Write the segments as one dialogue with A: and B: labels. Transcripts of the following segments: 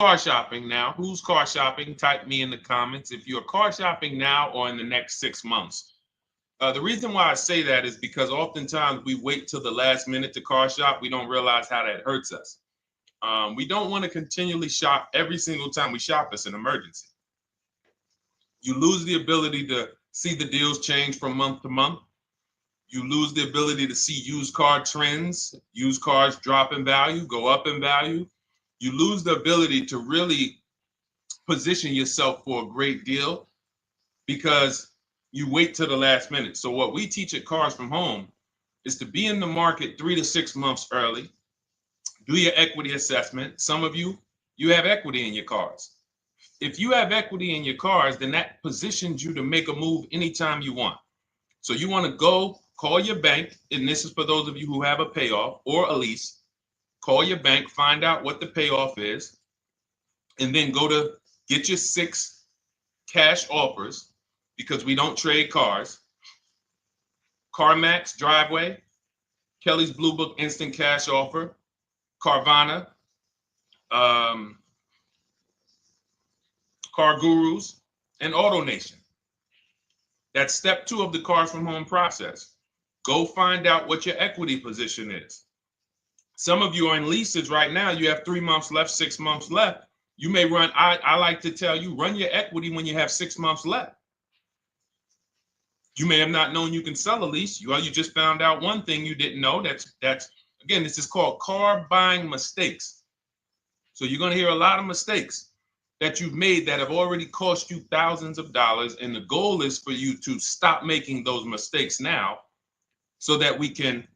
A: car shopping now? Who's car shopping? Type me in the comments if you're car shopping now or in the next 6 months. The reason why I say that is because oftentimes we wait till the last minute to car shop. We don't realize how that hurts us. We don't want to continually shop every single time we shop. It's an emergency. You lose the ability to see the deals change from month to month. You lose the ability to see used car trends, used cars drop in value, go up in value. You lose the ability to really position yourself for a great deal because you wait till the last minute. So what we teach at Cars from Home is to be in the market 3 to 6 months early. Do your equity assessment. Some of you have equity in your cars. If you have equity in your cars, then that positions you to make a move anytime you want. So you want to go call your bank, and this is for those of you who have a payoff or a lease. Call your bank, find out what the payoff is, and then go to get your 6 cash offers, because we don't trade cars. CarMax, Driveway, Kelly's Blue Book Instant Cash Offer, Carvana, Car Gurus, and AutoNation. That's step 2 of the Cars from Home process. Go find out what your equity position is. Some of you are in leases right now. You have 3 months left, 6 months left. You may run, I like to tell you, run your equity when you have 6 months left. You may have not known you can sell a lease. You just found out one thing you didn't know. That's again, this is called car buying mistakes. So you're going to hear a lot of mistakes that you've made that have already cost you thousands of dollars. And the goal is for you to stop making those mistakes now so that we can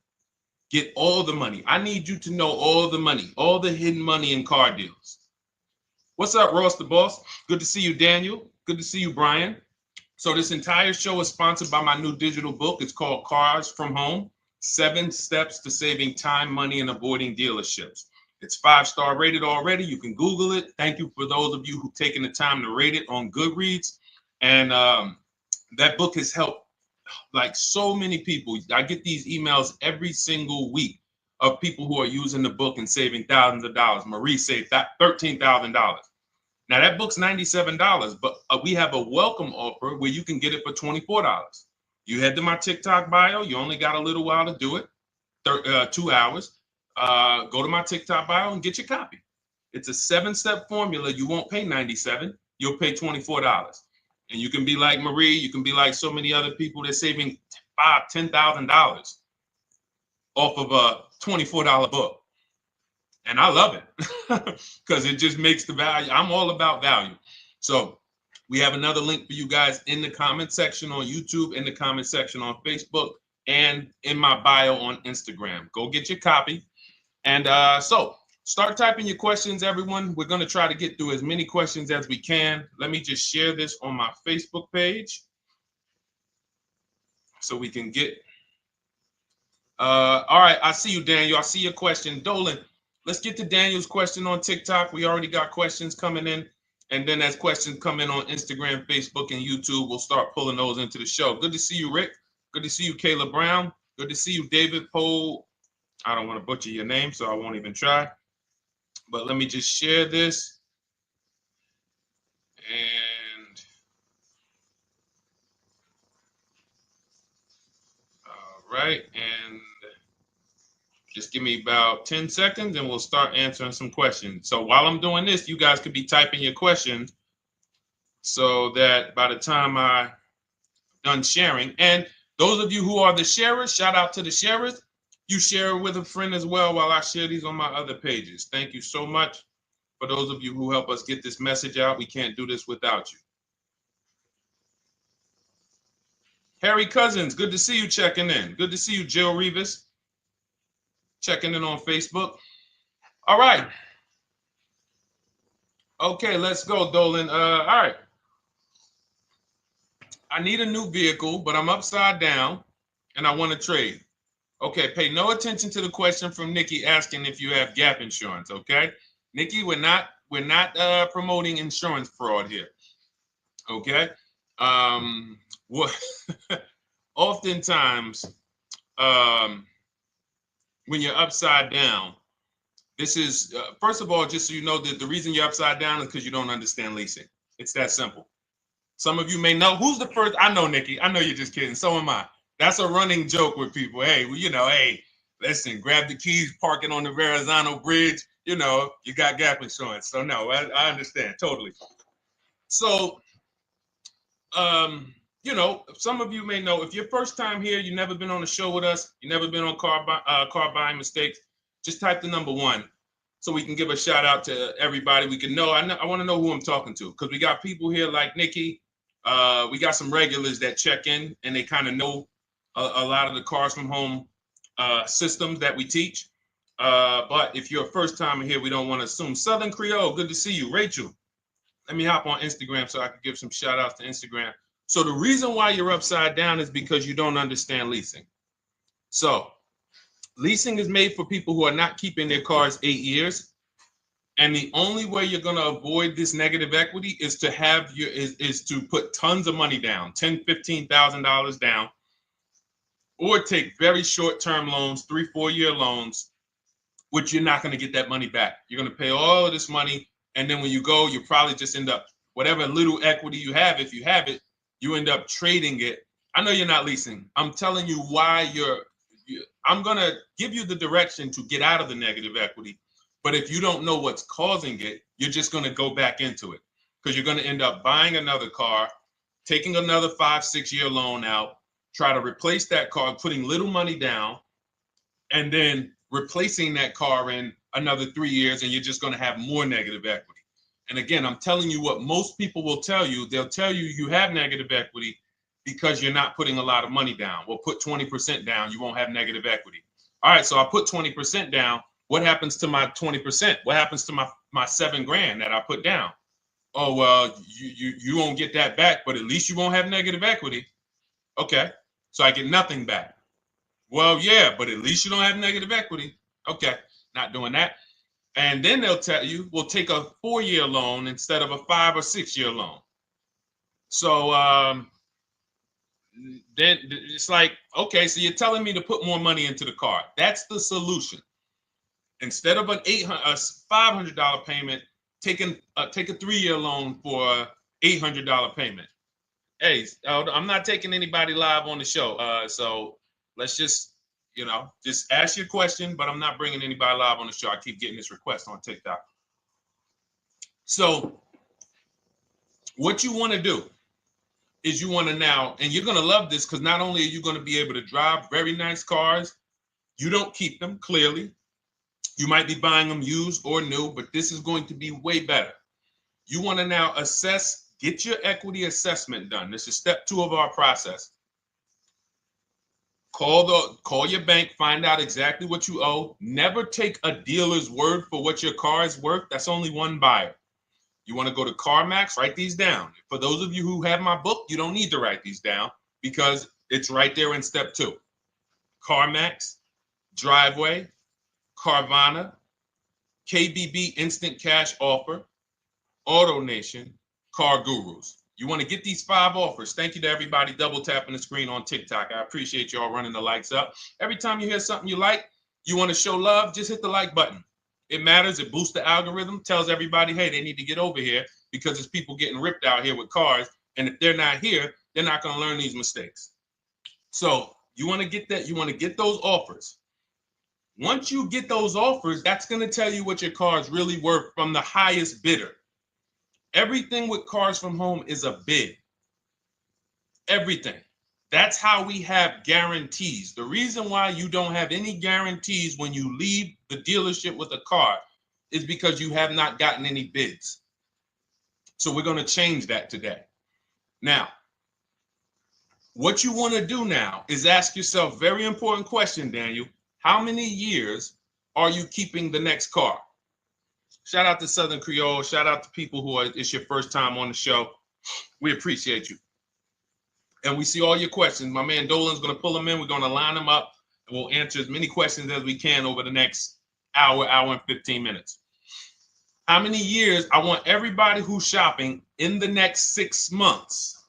A: get all the money. I need you to know all the money, all the hidden money in car deals. What's up, Ross the Boss? Good to see you, Daniel. Good to see you, Brian. So this entire show is sponsored by my new digital book. It's called Cars from Home, 7 Steps to Saving Time, Money, and Avoiding Dealerships. It's 5-star rated already. You can Google it. Thank you for those of you who've taken the time to rate it on Goodreads. And that book has helped like so many people. I get these emails every single week of people who are using the book and saving thousands of dollars. Marie saved $13,000. Now that book's $97, but we have a welcome offer where you can get it for $24. You head to my TikTok bio. You only got a little while to do it, 2 hours. Go to my TikTok bio and get your copy. It's a 7-step formula. You won't pay $97. You'll pay $24. And you can be like Marie. You can be like so many other people. They're saving $5,000, $10,000 off of a $24 book. And I love it because it just makes the value. I'm all about value. So we have another link for you guys in the comment section on YouTube, in the comment section on Facebook, and in my bio on Instagram. Go get your copy. And so start typing your questions, everyone. We're going to try to get through as many questions as we can. Let me just share this on my Facebook page so we can get. All right. I see you, Daniel. I see your question. Dolan. Let's get to Daniel's question on TikTok. We already got questions coming in. And then as questions come in on Instagram, Facebook, and YouTube, we'll start pulling those into the show. Good to see you, Rick. Good to see you, Kayla Brown. Good to see you, David Poe. I don't want to butcher your name, so I won't even try. But let me just share this. And all right. And just give me about 10 seconds and we'll start answering some questions. So while I'm doing this, you guys could be typing your questions so that by the time I'm done sharing, and those of you who are the sharers, shout out to the sharers. You share it with a friend as well while I share these on my other pages. Thank you so much for those of you who help us get this message out. We can't do this without you. Harry Cousins, good to see you checking in. Good to see you, Jill Rivas. Checking in on Facebook. All right. Okay, let's go, Dolan. All right. I need a new vehicle, but I'm upside down and I want to trade. Okay, pay no attention to the question from Nikki asking if you have gap insurance, okay? Nikki, we're not promoting insurance fraud here. Okay? What oftentimes when you're upside down, This is, first of all, just so you know, that the reason you're upside down is because you don't understand leasing. It's that simple. Some of you may know who's the first. I know, Nikki. I know you're just kidding. So am I. That's a running joke with people. Hey, well, hey, listen, grab the keys, park it on the Verrazano Bridge. You got gap insurance. So no, I understand totally. So, some of you may know, if you're first time here, you've never been on a show with us, you've never been on car buying mistakes, just type the number 1 so we can give a shout out to everybody. We can know. I want to know who I'm talking to, because we got people here like Nikki. We got some regulars that check in and they kind of know a lot of the Cars from Home systems that we teach. But if you're a first timer here, we don't want to assume. Southern Creole, good to see you. Rachel, let me hop on Instagram so I can give some shout outs to Instagram. So the reason why you're upside down is because you don't understand leasing. So leasing is made for people who are not keeping their cars 8 years. And the only way you're going to avoid this negative equity is to is to put tons of money down, $10,000, $15,000 down, or take very short-term loans, 3-4 year loans, which you're not going to get that money back. You're going to pay all of this money, and then when you go, you probably just end up, whatever little equity you have, if you have it, you end up trading it. I know you're not leasing. I'm telling you why I'm going to give you the direction to get out of the negative equity. But if you don't know what's causing it, you're just going to go back into it, because you're going to end up buying another car, taking another 5-6 year loan out, try to replace that car, putting little money down, and then replacing that car in another 3 years, and you're just going to have more negative equity. And again, I'm telling you what most people will tell you. They'll tell you you have negative equity because you're not putting a lot of money down. Well, put 20% down, you won't have negative equity. All right, so I put 20% down. What happens to my 20%? What happens to my $7,000 that I put down? Oh, well, you won't get that back, but at least you won't have negative equity. Okay, so I get nothing back. Well, yeah, but at least you don't have negative equity. Okay, not doing that. And then they'll tell you, we'll take a 4-year loan instead of a 5 or 6 year loan. So then it's like, okay, so you're telling me to put more money into the car. That's the solution. Instead of a $500 payment, take a 3-year loan for a $800 payment. Hey, I'm not taking anybody live on the show. So let's just ask your question, but I'm not bringing anybody live on the show. I keep getting this request on TikTok. So what you want to do is you want to now, and you're going to love this, because not only are you going to be able to drive very nice cars, you don't keep them, clearly. You might be buying them used or new, but this is going to be way better. You want to now assess, get your equity assessment done. This is step 2 of our process. Call your bank, find out exactly what you owe. Never take a dealer's word for what your car is worth. That's only one buyer. You want to go to CarMax, write these down. For those of you who have my book, you don't need to write these down because it's right there in step 2. CarMax, Driveway, Carvana, KBB Instant Cash Offer, AutoNation, Car Gurus. You want to get these 5 offers. Thank you to everybody double tapping the screen on TikTok. I appreciate y'all running the likes up. Every time you hear something you like, you want to show love, just hit the like button. It matters. It boosts the algorithm, tells everybody, hey, they need to get over here because there's people getting ripped out here with cars. And if they're not here, they're not going to learn these mistakes. So you want to get that. You want to get those offers. Once you get those offers, that's going to tell you what your car is really worth from the highest bidder. Everything with Cars from Home is a bid. Everything. That's how we have guarantees. The reason why you don't have any guarantees when you leave the dealership with a car is because you have not gotten any bids. So we're going to change that today. Now, what you want to do now is ask yourself, very important question, Daniel. How many years are you keeping the next car? Shout out to Southern Creole. Shout out to people who it's your first time on the show. We appreciate you. And we see all your questions. My man Dolan's going to pull them in. We're going to line them up. And we'll answer as many questions as we can over the next hour and 15 minutes. How many years? I want everybody who's shopping in the next 6 months.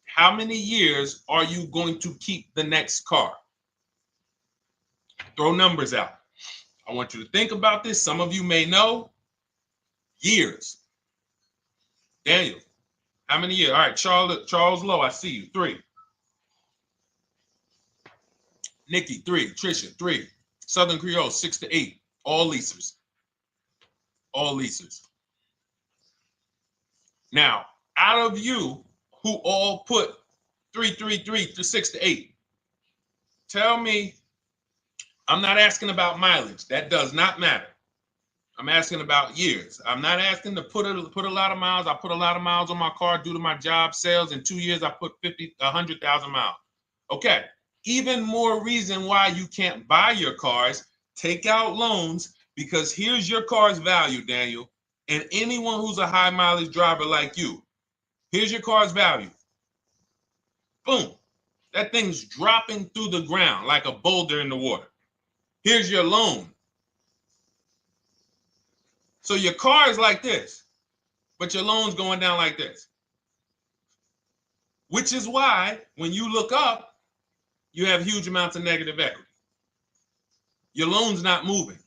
A: How many years are you going to keep the next car? Throw numbers out. I want you to think about this. Some of you may know. Years. Daniel, how many years? All right, Charles Lowe, I see you. 3. Nikki, 3. Trisha, 3. Southern Creole, 6 to 8. All leasers. All leasers. Now, out of you who all put 3 to 6 to 8, tell me, I'm not asking about mileage. That does not matter. I'm asking about years. I'm not asking to put a lot of miles. I put a lot of miles on my car due to my job sales. In 2 years, I put 100,000 miles. Okay. Even more reason why you can't buy your cars. Take out loans, because here's your car's value, Daniel. And anyone who's a high mileage driver like you, here's your car's value. Boom. That thing's dropping through the ground like a boulder in the water. Here's your loan. So your car is like this, but your loan's going down like this. Which is why when you look up, you have huge amounts of negative equity. Your loan's not moving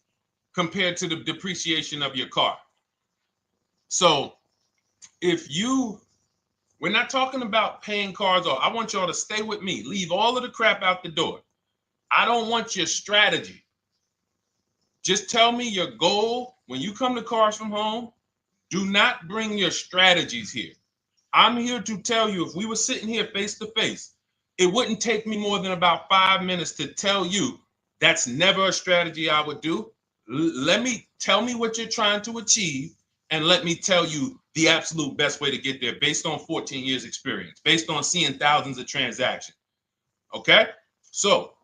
A: compared to the depreciation of your car. So we're not talking about paying cars off. I want y'all to stay with me. Leave all of the crap out the door. I don't want your strategy. Just tell me your goal. When you come to Cars from Home, do not bring your strategies here. I'm here to tell you, if we were sitting here face to face, it wouldn't take me more than about 5 minutes to tell you that's never a strategy I would do. Tell me what you're trying to achieve, and let me tell you the absolute best way to get there based on 14 years experience, based on seeing thousands of transactions. Okay? So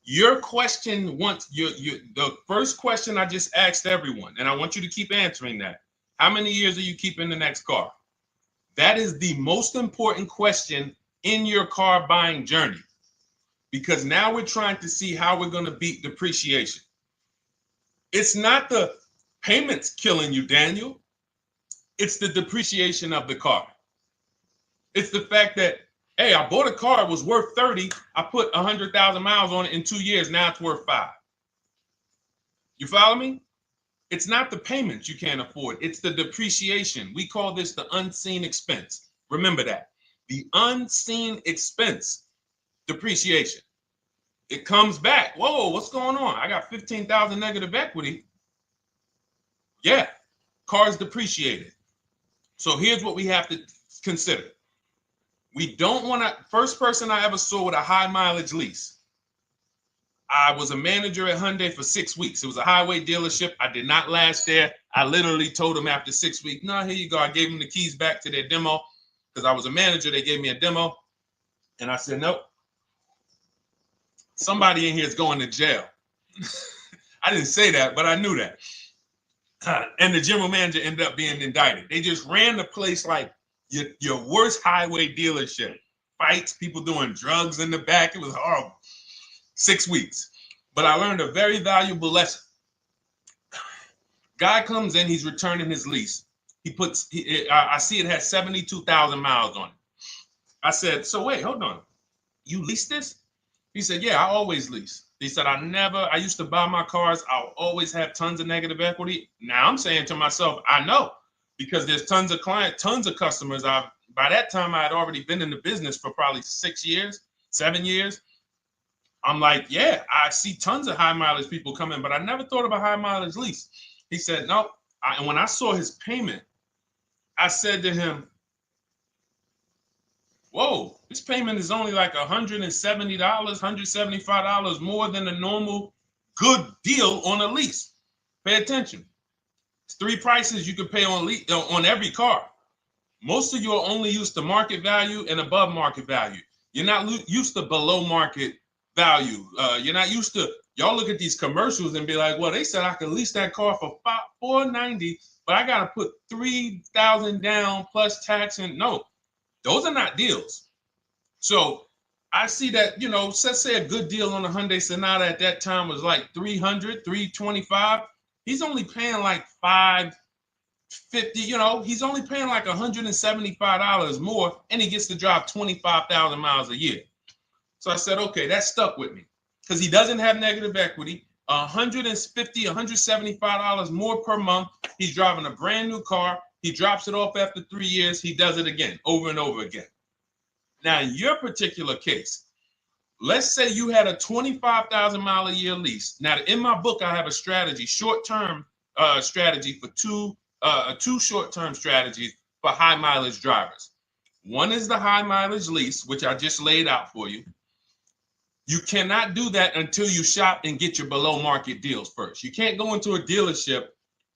A: your question, the first question I just asked everyone, and I want you to keep answering that. How many years are you keeping the next car? That is the most important question in your car buying journey, because now we're trying to see how we're going to beat depreciation. It's not the payments killing you, Daniel. It's the depreciation of the car. It's the fact that, hey, I bought a car, it was worth 30. I put 100,000 miles on it in 2 years. Now it's worth 5. You follow me? It's not the payments you can't afford. It's the depreciation. We call this the unseen expense. Remember that. The unseen expense, depreciation. It comes back. Whoa, what's going on? I got 15,000 negative equity. Yeah, car's depreciated. So here's what we have to consider. We don't want to, first person I ever saw with a high mileage lease. I was a manager at Hyundai for 6 weeks. It was a highway dealership. I did not last there. I literally told them after 6 weeks, no, here you go. I gave them the keys back to their demo because I was a manager. They gave me a demo. And I said, nope. Somebody in here is going to jail. I didn't say that, but I knew that. And the general manager ended up being indicted. They just ran the place like your worst highway dealership. Fights, people doing drugs in the back. It was horrible. 6 weeks. But I learned a very valuable lesson. Guy comes in, he's returning his lease. I see it has 72,000 miles on it. I said, so wait, hold on. You leased this? He said, yeah, I always lease. He said, I used to buy my cars. I'll always have tons of negative equity. Now I'm saying to myself, I know, because there's tons of clients, tons of customers. By that time, I had already been in the business for probably 6 years, 7 years. I'm like, yeah, I see tons of high mileage people come in, but I never thought of a high mileage lease. He said, no. And when I saw his payment, I said to him, whoa, this payment is only like $170, $175 more than a normal good deal on a lease. Pay attention. It's 3 prices you can pay on every car. Most of you are only used to market value and above market value. You're not used to below market value. You're not used to, y'all look at these commercials and be like, well, they said I could lease that car for $490, but I got to put $3,000 down plus tax. And no, those are not deals. So I see that, let's say a good deal on a Hyundai Sonata at that time was like $300, $325. He's only paying like $550, he's only paying like $175 more, and he gets to drive 25,000 miles a year. So I said, okay, that stuck with me because he doesn't have negative equity. $150, $175 more per month. He's driving a brand new car. He drops it off after 3 years. He does it again, over and over again. Now, in your particular case, let's say you had a 25,000 mile a year lease. Now, in my book, I have a strategy, short-term strategy for two short-term strategies for high mileage drivers. One is the high mileage lease, which I just laid out for you. You cannot do that until you shop and get your below market deals first. You can't go into a dealership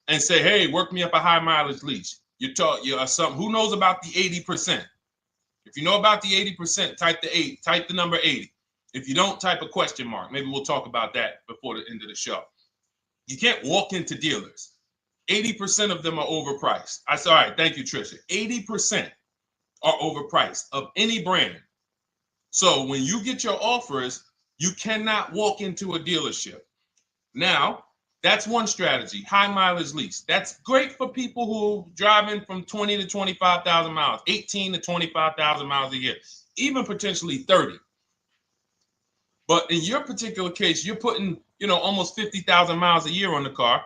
A: and say, hey, work me up a high mileage lease. Who knows about the 80%? If you know about the 80%, type the number 80. If you don't, type a question mark. Maybe we'll talk about that before the end of the show. You can't walk into dealers. 80% of them are overpriced. I said, all right, thank you, Trisha. 80% are overpriced of any brand. So when you get your offers, you cannot walk into a dealership. Now, that's one strategy, high mileage lease. That's great for people who are driving from 20 to 25,000 miles, 18 to 25,000 miles a year, even potentially 30. But in your particular case, you're putting, almost 50,000 miles a year on the car.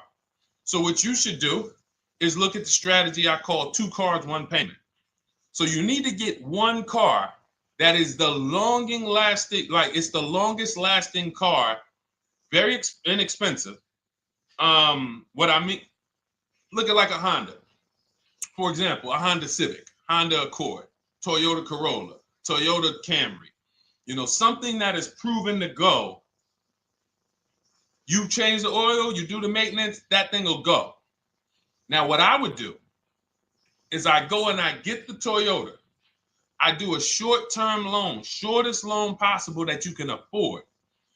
A: So what you should do is look at the strategy I call 2 cars, 1 payment. So you need to get one car that is the longest lasting car, very inexpensive. What I mean, look at like a Honda. For example, a Honda Civic, Honda Accord, Toyota Corolla, Toyota Camry. Something that is proven to go. You change the oil, you do the maintenance, that thing will go. Now, what I would do is I go and I get the Toyota. I do a short-term loan, shortest loan possible that you can afford,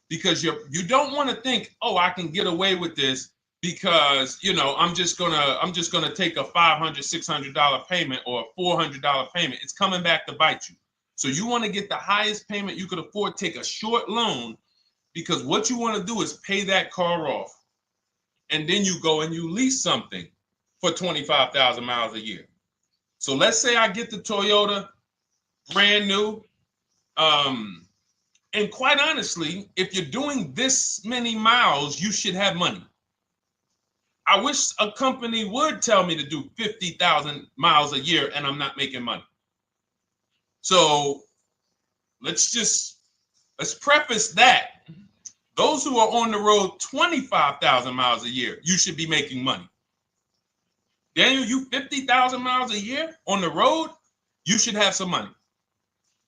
A: because you don't want to think, oh, I can get away with this because I'm just gonna take a $500, $600 payment or a $400 payment. It's coming back to bite you. So you want to get the highest payment you could afford, take a short loan, because what you want to do is pay that car off, and then you go and you lease something for 25,000 miles a year. So let's say I get the Toyota brand new. And quite honestly, if you're doing this many miles, you should have money. I wish a company would tell me to do 50,000 miles a year and I'm not making money. So let's preface that. Those who are on the road 25,000 miles a year, you should be making money. Daniel, you 50,000 miles a year on the road, you should have some money.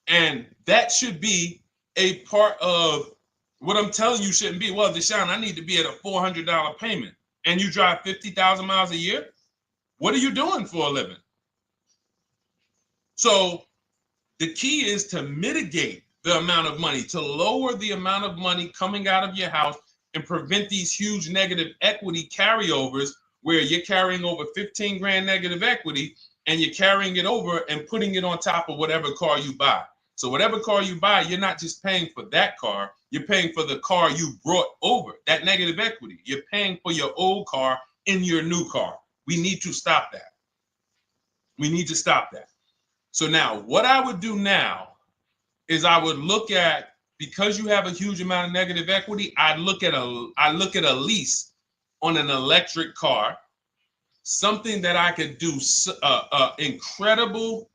A: And that should be a part of what I'm telling you shouldn't be. Well, Deshone, I need to be at a $400 payment. And you drive 50,000 miles a year? What are you doing for a living? So the key is to mitigate the amount of money, to lower the amount of money coming out of your house and prevent these huge negative equity carryovers where you're carrying over 15 grand negative equity and you're carrying it over and putting it on top of whatever car you buy. So whatever car you buy, you're not just paying for that car, you're paying for the car you brought over, that negative equity. You're paying for your old car in your new car. We need to stop that. We need to stop that. So now what I would do now is I would look at, because you have a huge amount of negative equity, I look at a lease on an electric car, something that I could do incredible.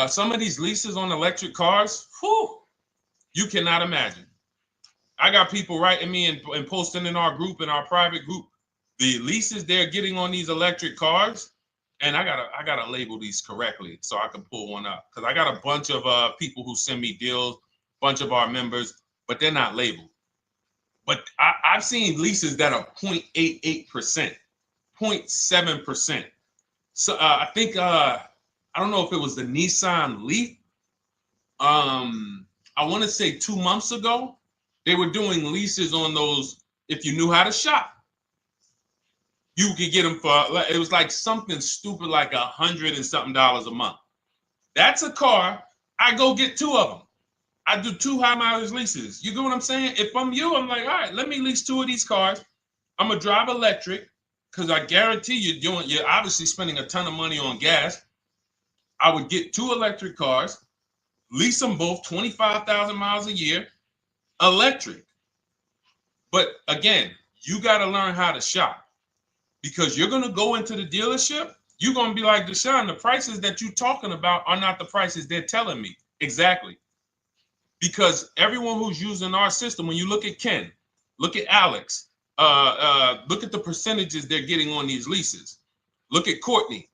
A: Some of these leases on electric cars, you cannot imagine. I got people writing me and posting in our group, in our private group, the leases they're getting on these electric cars. And I gotta label these correctly so I can pull one up, because I got a bunch of people who send me deals, bunch of our members, but they're not labeled. But I've seen leases that are 0.88%, 0.7%. So I think I don't know if it was the Nissan Leaf. I want to say 2 months ago, they were doing leases on those. If you knew how to shop, you could get them for, it was like something stupid like $100 and something a month. That's a car. I go get 2 of them. I do 2 high mileage leases. You get what I'm saying? If I'm you, I'm like, all right, let me lease 2 of these cars. I'm gonna drive electric, because I guarantee you're obviously spending a ton of money on gas. I would get 2 electric cars, lease them both 25,000 miles a year, electric. But again, you got to learn how to shop, because you're going to go into the dealership. You're going to be like, Deshone, the prices that you're talking about are not the prices they're telling me. Exactly. Because everyone who's using our system, when you look at Ken, look at Alex, look at the percentages they're getting on these leases. Look at Courtney.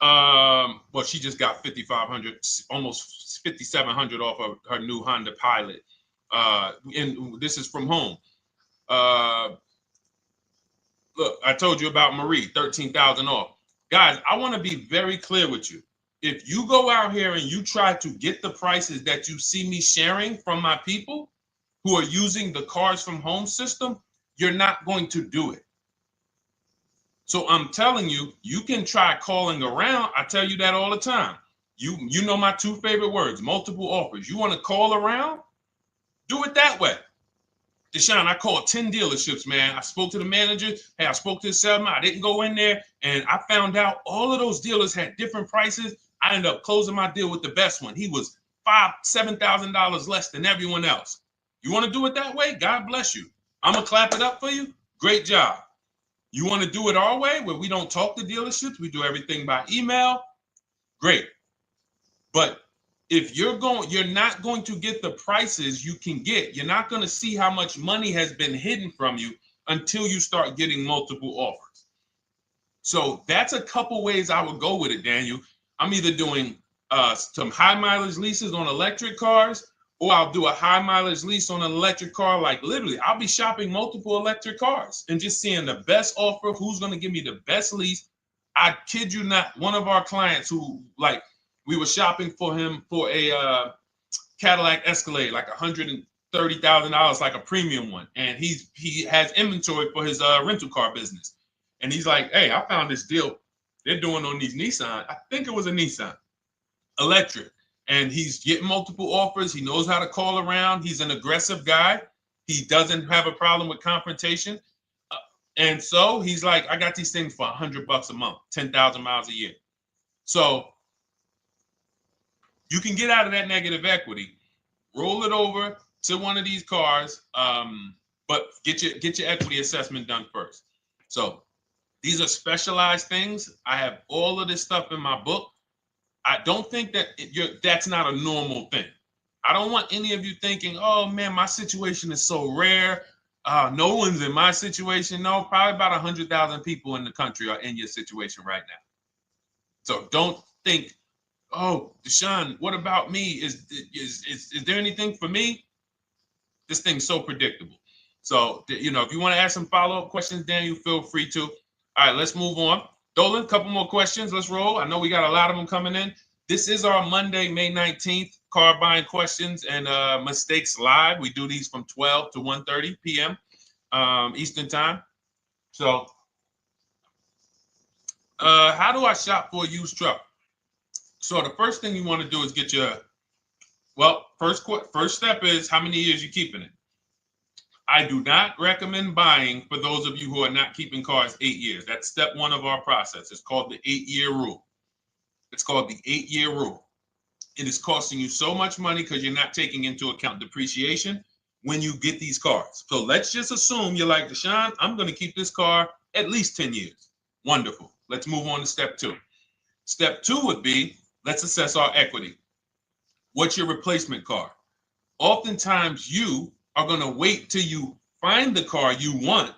A: Well, she just got 5,500, almost 5,700 off of her new Honda Pilot. And this is from home. Look, I told you about Marie, 13,000 off. Guys, I want to be very clear with you. If you go out here and you try to get the prices that you see me sharing from my people who are using the Cars from Home system, you're not going to do it. So I'm telling you, you can try calling around. I tell you that all the time. You know my two favorite words, multiple offers. You want to call around? Do it that way. Deshone, I called 10 dealerships, man. I spoke to the manager. Hey, I spoke to the salesman. I didn't go in there, and I found out all of those dealers had different prices. I ended up closing my deal with the best one. He was $7,000 less than everyone else. You want to do it that way? God bless you. I'm going to clap it up for you. Great job. You want to do it our way, where we don't talk to dealerships, we do everything by email? Great. But if you're not going to get the prices you can get. You're not going to see how much money has been hidden from you until you start getting multiple offers. So that's a couple ways I would go with it, Daniel. I'm either doing some high mileage leases on electric cars, or I'll do a high mileage lease on an electric car. Like literally, I'll be shopping multiple electric cars and just seeing the best offer, who's going to give me the best lease. I kid you not, one of our clients who, like, we were shopping for him for a Cadillac Escalade, like $130,000, like a premium one. And he has inventory for his rental car business. And he's like, hey, I found this deal they're doing on these Nissan. I think it was a Nissan electric. And he's getting multiple offers. He knows how to call around. He's an aggressive guy. He doesn't have a problem with confrontation. And so he's like, I got these things for $100 a month, 10,000 miles a year. So you can get out of that negative equity, roll it over to one of these cars, but get your equity assessment done first. So these are specialized things. I have all of this stuff in my book. I don't think that that's not a normal thing. I don't want any of you thinking, oh man, my situation is so rare. No one's in my situation. No, probably about 100,000 people in the country are in your situation right now. So don't think, oh, Deshone, what about me? Is there anything for me? This thing's so predictable. So, if you want to ask some follow-up questions, Daniel, feel free to. All right, let's move on. Dolan, a couple more questions. Let's roll. I know we got a lot of them coming in. This is our Monday, May 19th, car buying questions and mistakes live. We do these from 12 to 1:30 p.m. Eastern time. So, how do I shop for a used truck? So the first thing you want to do is get your, first step is how many years you keeping it. I do not recommend buying for those of you who are not keeping cars 8 years. That's step one of our process. It's called the 8-year rule. It's called the 8-year rule. It is costing you so much money because you're not taking into account depreciation when you get these cars. So let's just assume you're like, Deshone, I'm going to keep this car at least 10 years. Wonderful. Let's move on to step two. Step two would be, let's assess our equity. What's your replacement car? Oftentimes you are going to wait till you find the car you want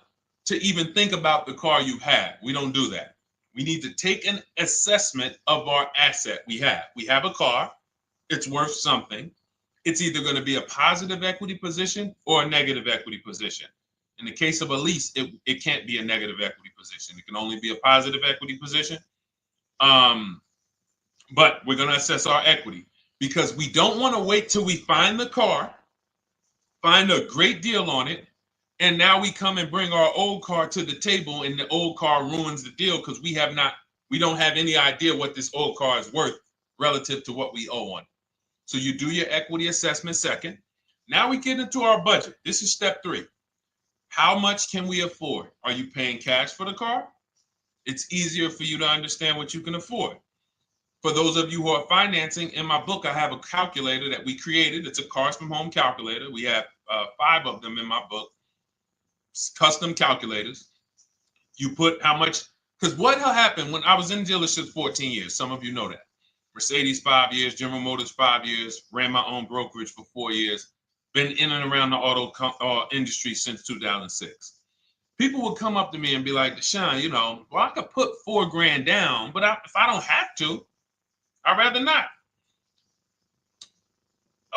A: to even think about the car you have. We don't do that. We need to take an assessment of our asset we have. We have a car. It's worth something. It's either going to be a positive equity position or a negative equity position. In the case of a lease, it can't be a negative equity position. It can only be a positive equity position. But we're going to assess our equity because we don't want to wait till we find the car, find a great deal on it, and now we come and bring our old car to the table and the old car ruins the deal because we don't have any idea what this old car is worth relative to what we owe on it. So you do your equity assessment second. Now we get into our budget. This is step three. How much can we afford? Are you paying cash for the car? It's easier for you to understand what you can afford. For those of you who are financing, in my book, I have a calculator that we created. It's a Cars from Home calculator. We have 5 of them in my book, custom calculators. You put how much, because what happened when I was in dealerships 14 years, some of you know that. Mercedes 5 years, General Motors 5 years, ran my own brokerage for 4 years, been in and around the auto industry since 2006. People would come up to me and be like, Deshone, well, I could put $4,000 down, but if I don't have to, I'd rather not.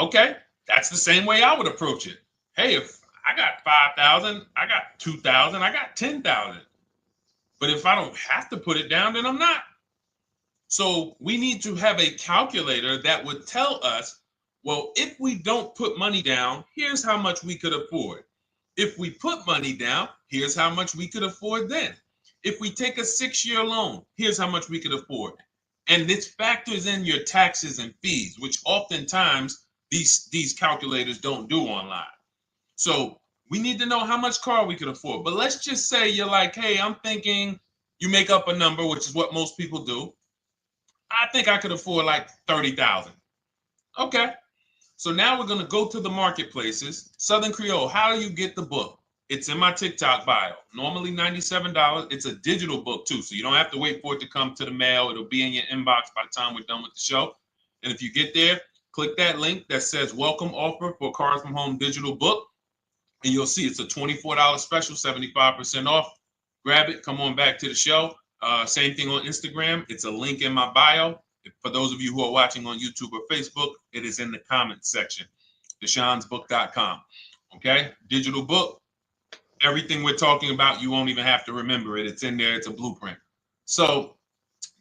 A: Okay, that's the same way I would approach it. Hey, if I got 5,000, I got 2,000, I got 10,000. But if I don't have to put it down, then I'm not. So we need to have a calculator that would tell us, well, if we don't put money down, here's how much we could afford. If we put money down, here's how much we could afford then. If we take a 6-year loan, here's how much we could afford. And this factors in your taxes and fees, which oftentimes these calculators don't do online. So we need to know how much car we could afford. But let's just say you're like, hey, I'm thinking, you make up a number, which is what most people do. I think I could afford like 30,000. Okay. So now we're going to go to the marketplaces. Southern Creole, how do you get the book? It's in my TikTok bio. Normally $97. It's a digital book too, so you don't have to wait for it to come to the mail. It'll be in your inbox by the time we're done with the show. And if you get there, click that link that says welcome offer for Cars from Home digital book. And you'll see it's a $24 special, 75% off. Grab it. Come on back to the show. Same thing on Instagram. It's a link in my bio. For those of you who are watching on YouTube or Facebook, it is in the comments section. DeshonesBook.com. Okay? Digital book. Everything we're talking about, you won't even have to remember it. It's in there. It's a blueprint. So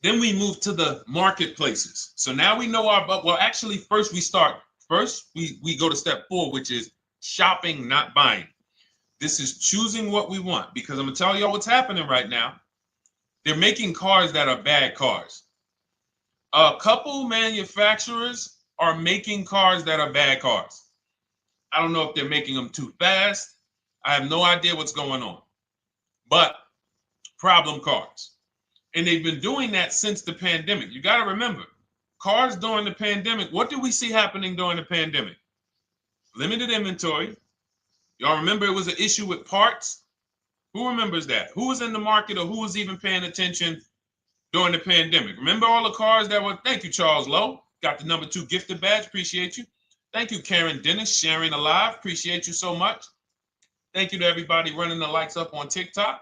A: then we move to the marketplaces. So now we know actually first we go to step 4, which is shopping, not buying. This is choosing what we want, because I'm going to tell y'all what's happening right now. They're making cars that are bad cars. A couple manufacturers are making cars that are bad cars. I don't know if they're making them too fast. I have no idea what's going on. But problem cars. And they've been doing that since the pandemic. You got to remember, cars during the pandemic, what did we see happening during the pandemic? Limited inventory. Y'all remember it was an issue with parts? Who remembers that? Who was in the market or who was even paying attention during the pandemic? Remember all the cars that were, thank you, Charles Lowe. Got the number 2 gifted badge. Appreciate you. Thank you, Karen Dennis, sharing alive. Appreciate you so much. Thank you to everybody running the likes up on TikTok.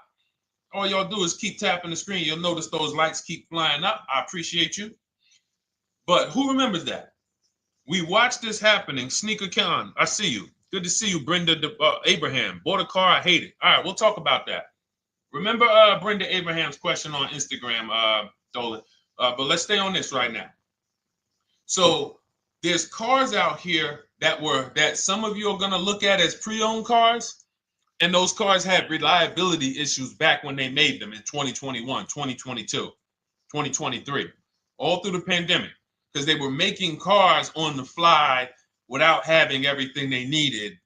A: All y'all do is keep tapping the screen. You'll notice those likes keep flying up. I appreciate you. But who remembers that? We watched this happening. Sneaker Con, I see you. Good to see you, Brenda Abraham. Bought a car, I hate it. All right, we'll talk about that. Remember Brenda Abraham's question on Instagram, Dolan. But let's stay on this right now. So there's cars out here that some of you are going to look at as pre-owned cars. And those cars had reliability issues back when they made them in 2021, 2022, 2023, all through the pandemic, because they were making cars on the fly without having everything they needed.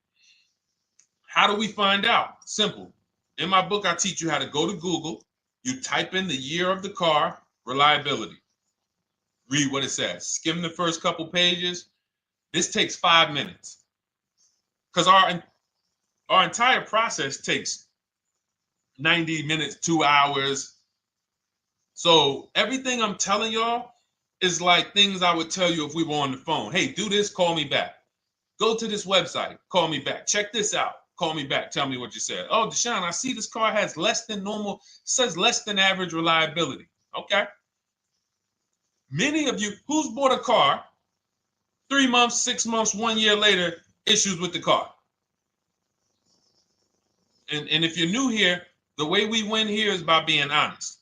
A: How do we find out? Simple. In my book, I teach you how to go to Google. You type in the year of the car, reliability. Read what it says. Skim the first couple pages. This takes 5 minutes. Because our entire process takes 90 minutes, 2 hours. So everything I'm telling y'all is like things I would tell you if we were on the phone. Hey, do this, call me back. Go to this website, call me back. Check this out, call me back. Tell me what you said. Oh, Deshone, I see this car has less than normal, says less than average reliability. Okay. Many of you, who's bought a car 3 months, 6 months, 1 year later, issues with the car? And if you're new here, the way we win here is by being honest.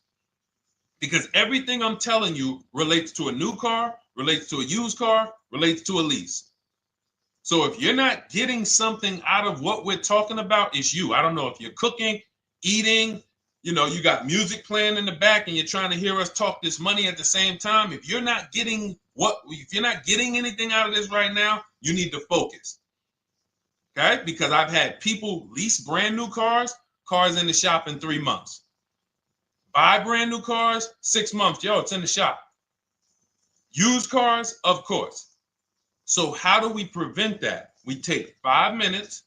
A: Because everything I'm telling you relates to a new car, relates to a used car, relates to a lease. So if you're not getting something out of what we're talking about, it's you. I don't know if you're cooking, eating, you got music playing in the back and you're trying to hear us talk this money at the same time. If you're not getting anything out of this right now, you need to focus. Okay? Because I've had people lease brand new cars in the shop in 3 months. Buy brand new cars, 6 months. Yo, it's in the shop. Used cars, of course. So how do we prevent that? We take 5 minutes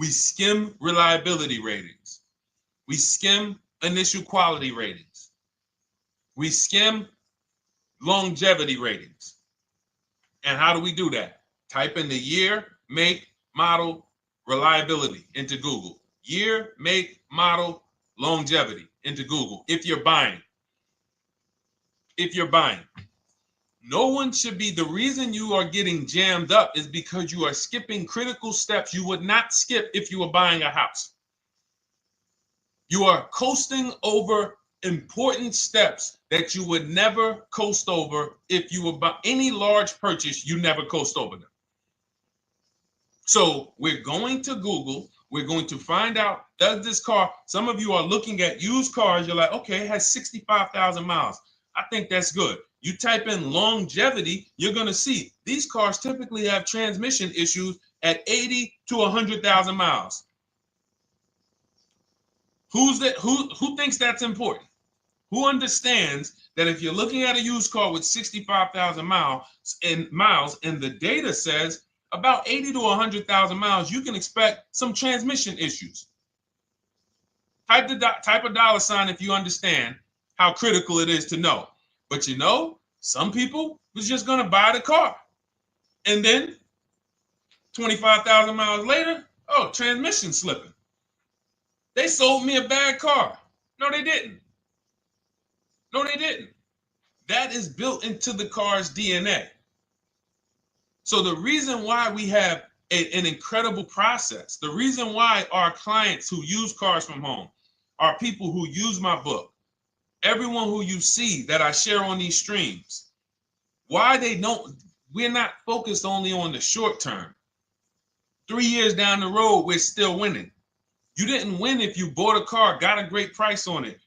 A: We skim reliability ratings. We skim initial quality ratings. We skim longevity ratings. And how do we do that? Type in the year, make, model, reliability into Google. Year, make, model, longevity into Google. If you're buying. No one should be, the reason you are getting jammed up is because you are skipping critical steps you would not skip if you were buying a house. You are coasting over important steps that you would never coast over if you were buying any large purchase. You never coast over them. So we're going to Google. We're going to find out, does this car, some of you are looking at used cars. You're like, okay, it has 65,000 miles. I think that's good. You type in longevity, you're going to see these cars typically have transmission issues at 80 to 100,000 miles. Who thinks that's important? Who understands that if you're looking at a used car with 65,000 miles and the data says about 80 to 100,000 miles, you can expect some transmission issues. Type a dollar sign if you understand how critical it is to know. But you know, some people was just going to buy the car. And then 25,000 miles later, oh, transmission slipping. They sold me a bad car. No, they didn't. That is built into the car's DNA. So the reason why we have an incredible process, the reason why our clients who use cars from home, are people who use my book, everyone who you see that I share on these streams, we're not focused only on the short term. 3 years down the road, we're still winning. You didn't win if you bought a car, got a great price on it,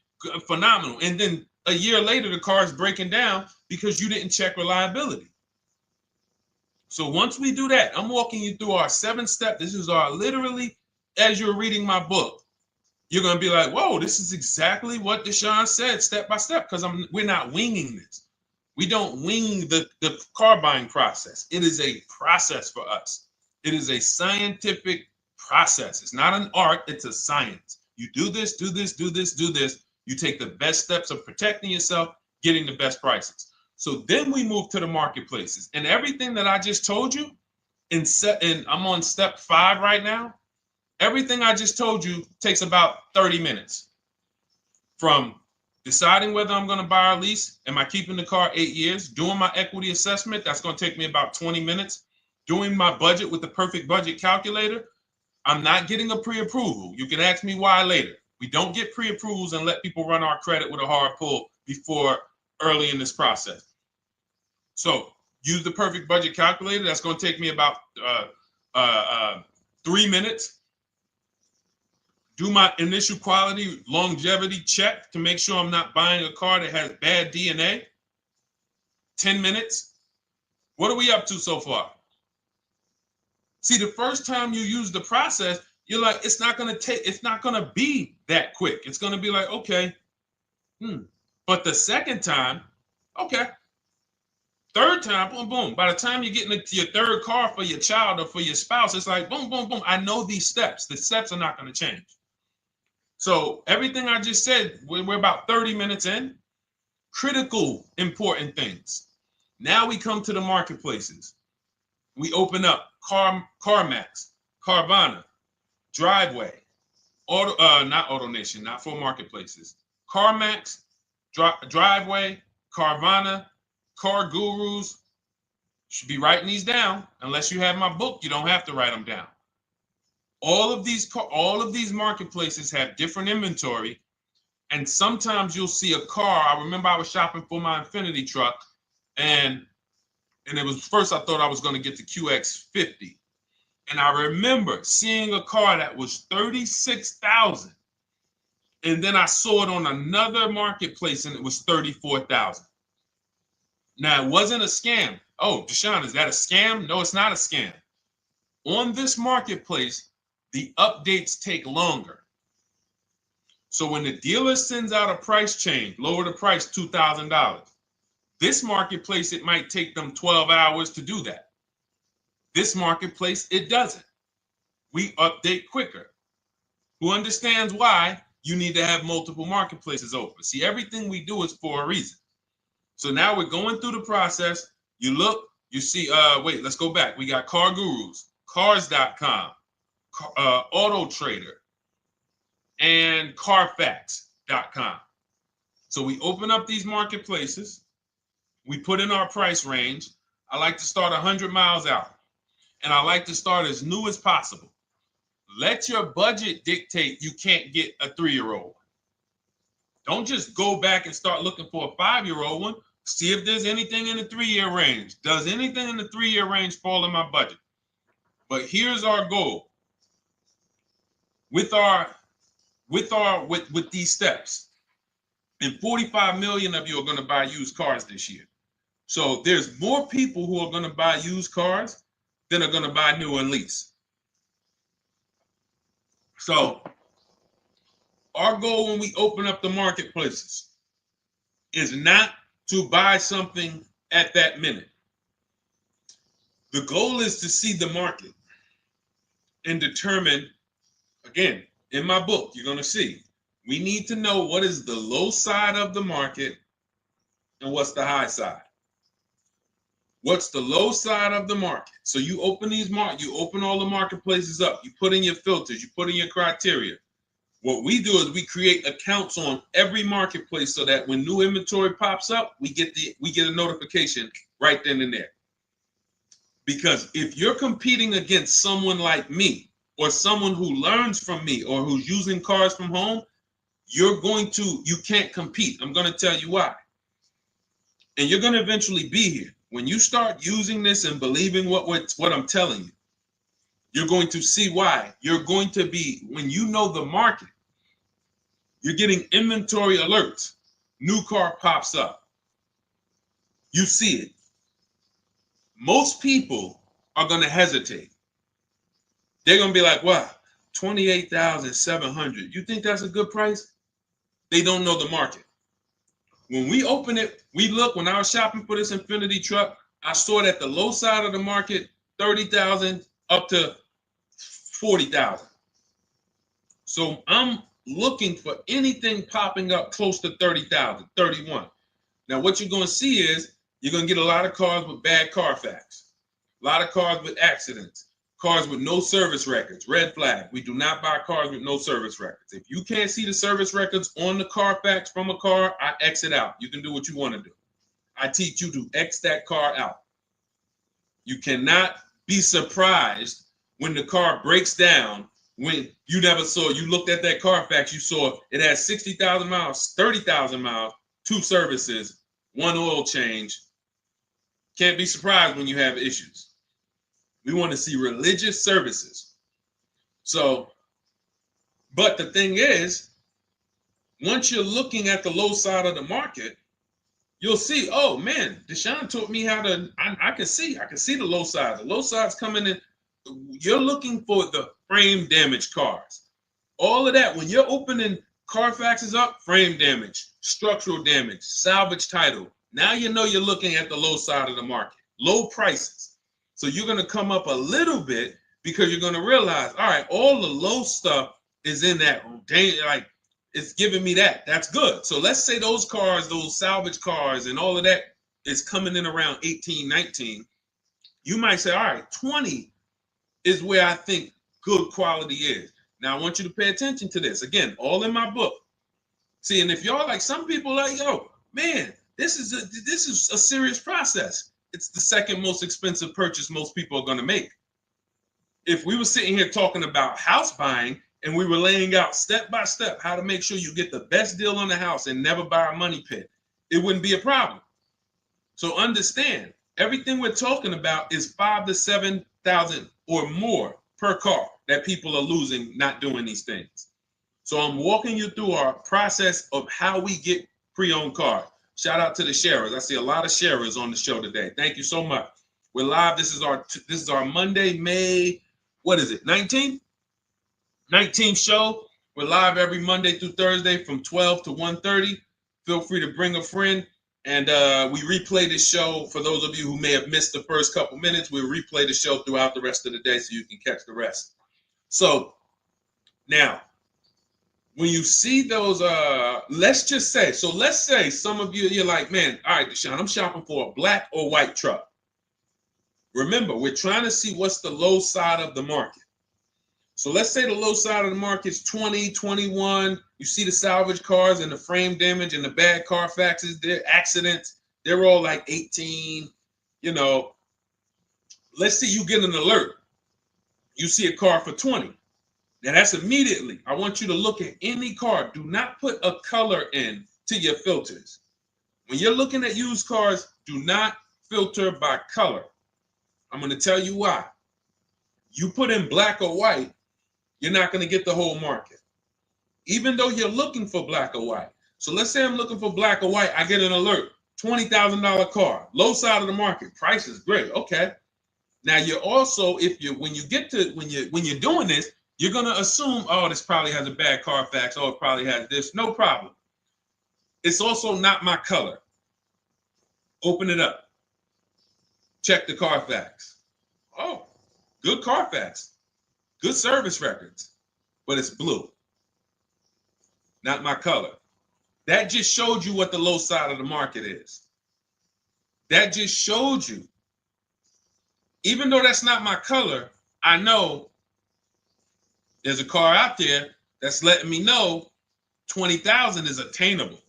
A: phenomenal. And then a year later, the car is breaking down because you didn't check reliability. So once we do that, I'm walking you through our 7-step. This is our literally, as you're reading my book, you're going to be like, whoa, this is exactly what Deshone said, step by step, because we're not winging this. We don't wing the car buying process. It is a process for us. It is a scientific process. It's not an art, it's a science. You do this, do this, do this, do this. You take the best steps of protecting yourself, getting the best prices. So then we move to the marketplaces. And everything that I just told you, and I'm on step 5 right now, everything I just told you takes about 30 minutes. From deciding whether I'm going to buy or lease, am I keeping the car 8 years, doing my equity assessment, that's going to take me about 20 minutes, doing my budget with the perfect budget calculator. I'm not getting a pre-approval. You can ask me why later. We don't get pre-approvals and let people run our credit with a hard pull before early in this process. So use the perfect budget calculator. That's going to take me about 3 minutes. Do my initial quality longevity check to make sure I'm not buying a car that has bad DNA. 10 minutes. What are we up to so far? See, the first time you use the process, you're like, it's not going to be that quick. It's going to be like, okay. But the second time, okay. Third time, boom, boom. By the time you're getting into your third car for your child or for your spouse, it's like, boom, boom, boom. I know these steps. The steps are not going to change. So everything I just said, we're about 30 minutes in. Critical, important things. Now we come to the marketplaces. We open up CarMax, Carvana, Driveway, not AutoNation, not for marketplaces. CarMax, Driveway, Carvana, Car Gurus. Should be writing these down. Unless you have my book, you don't have to write them down. All of these marketplaces have different inventory, and sometimes you'll see a car. I remember I was shopping for my Infinity truck, and it was first I thought I was going to get the QX50, and I remember seeing a car that was $36,000, and then I saw it on another marketplace, and it was $34,000. Now it wasn't a scam. Oh, Deshone, is that a scam? No, it's not a scam. On this marketplace, the updates take longer. So when the dealer sends out a price change, lower the price $2,000. This marketplace, it might take them 12 hours to do that. This marketplace, it doesn't. we update quicker. Who understands why you need to have multiple marketplaces open? See, everything we do is for a reason. So now we're going through the process. You look, you see, wait, let's go back. We got Car Gurus, Cars.com, Auto Trader, and Carfax.com. So we open up these marketplaces. We put in our price range. I like to start 100 miles out, and I like to start as new as possible. Let your budget dictate you can't get a 3-year-old. Don't just go back and start looking for a 5-year-old one. See if there's anything in the 3-year range. Does anything in the 3-year range fall in my budget? But here's our goal. With these steps, and 45 million of you are going to buy used cars this year. So there's more people who are going to buy used cars than are going to buy new and lease. So our goal when we open up the marketplaces is not to buy something at that minute. The goal is to see the market and determine, again, in my book, you're going to see, we need to know what is the low side of the market and what's the high side. What's the low side of the market? So you open you open all the marketplaces up. You put in your filters. You put in your criteria. What we do is we create accounts on every marketplace so that when new inventory pops up, we get a notification right then and there. Because if you're competing against someone like me or someone who learns from me or who's using cars from home, you can't compete. I'm going to tell you why. And you're going to eventually be here. When you start using this and believing what I'm telling you, you're going to see why. You're going to be, when you know the market, you're getting inventory alerts. New car pops up. You see it. Most people are going to hesitate. They're going to be like, wow, $28,700. You think that's a good price? They don't know the market. When we open it, we look, when I was shopping for this Infiniti truck, I saw it at the low side of the market, $30,000 up to $40,000. So I'm looking for anything popping up close to $30,000, $31,000. Now what you're going to see is you're going to get a lot of cars with bad Carfax, a lot of cars with accidents, cars with no service records, red flag. We do not buy cars with no service records. If you can't see the service records on the Carfax from a car, I exit out. You can do what you want to do. I teach you to X that car out. You cannot be surprised when the car breaks down when you looked at that Carfax, you saw it has 60,000 miles, 30,000 miles, 2 services, 1 oil change. Can't be surprised when you have issues. We want to see religious services. So, but the thing is, once you're looking at the low side of the market, you'll see, oh man, Deshone taught me how to, I can see the low side. The low side's coming in. You're looking for the frame damage cars. All of that, when you're opening Carfaxes up, frame damage, structural damage, salvage title. Now you know you're looking at the low side of the market, low prices. So you're going to come up a little bit because you're going to realize, all right, all the low stuff is in that, like, it's giving me that. That's good. So let's say those cars, those salvage cars and all of that is coming in around 18, 19. You might say, all right, 20 is where I think good quality is. Now I want you to pay attention to this. Again, all in my book. See, and if y'all like, some people like, yo, man, this is a serious process. It's the second most expensive purchase most people are going to make. If we were sitting here talking about house buying and we were laying out step by step how to make sure you get the best deal on the house and never buy a money pit, it wouldn't be a problem. So understand, everything we're talking about is $5,000 to $7,000 or more per car that people are losing not doing these things. So I'm walking you through our process of how we get pre-owned cars. Shout out to the sharers. I see a lot of sharers on the show today. Thank you so much. We're live. This is our Monday, May, what is it, 19th? 19th show. We're live every Monday through Thursday from 12 to 1:30. Feel free to bring a friend. And we replay the show. For those of you who may have missed the first couple minutes, we'll replay the show throughout the rest of the day so you can catch the rest. So now, when you see those, let's say some of you, you're like, man, all right, Deshone, I'm shopping for a black or white truck. Remember, we're trying to see what's the low side of the market. So let's say the low side of the market is 20, 21. You see the salvage cars and the frame damage and the bad Carfaxes, their accidents, they're all like 18. You know, let's say you get an alert. You see a car for 20. Now that's immediately. I want you to look at any car. Do not put a color in to your filters. When you're looking at used cars, do not filter by color. I'm going to tell you why. You put in black or white, you're not going to get the whole market, even though you're looking for black or white. So let's say I'm looking for black or white. I get an alert, $20,000 car, low side of the market. Price is great. Okay. Now you're also, when you're doing this, you're going to assume, oh, this probably has a bad Carfax. Oh, it probably has this. No problem. It's also not my color. Open it up. Check the Carfax. Oh, good Carfax. Good service records, but it's blue. Not my color. That just showed you what the low side of the market is. That just showed you. Even though that's not my color, I know there's a car out there that's letting me know 20,000 is attainable.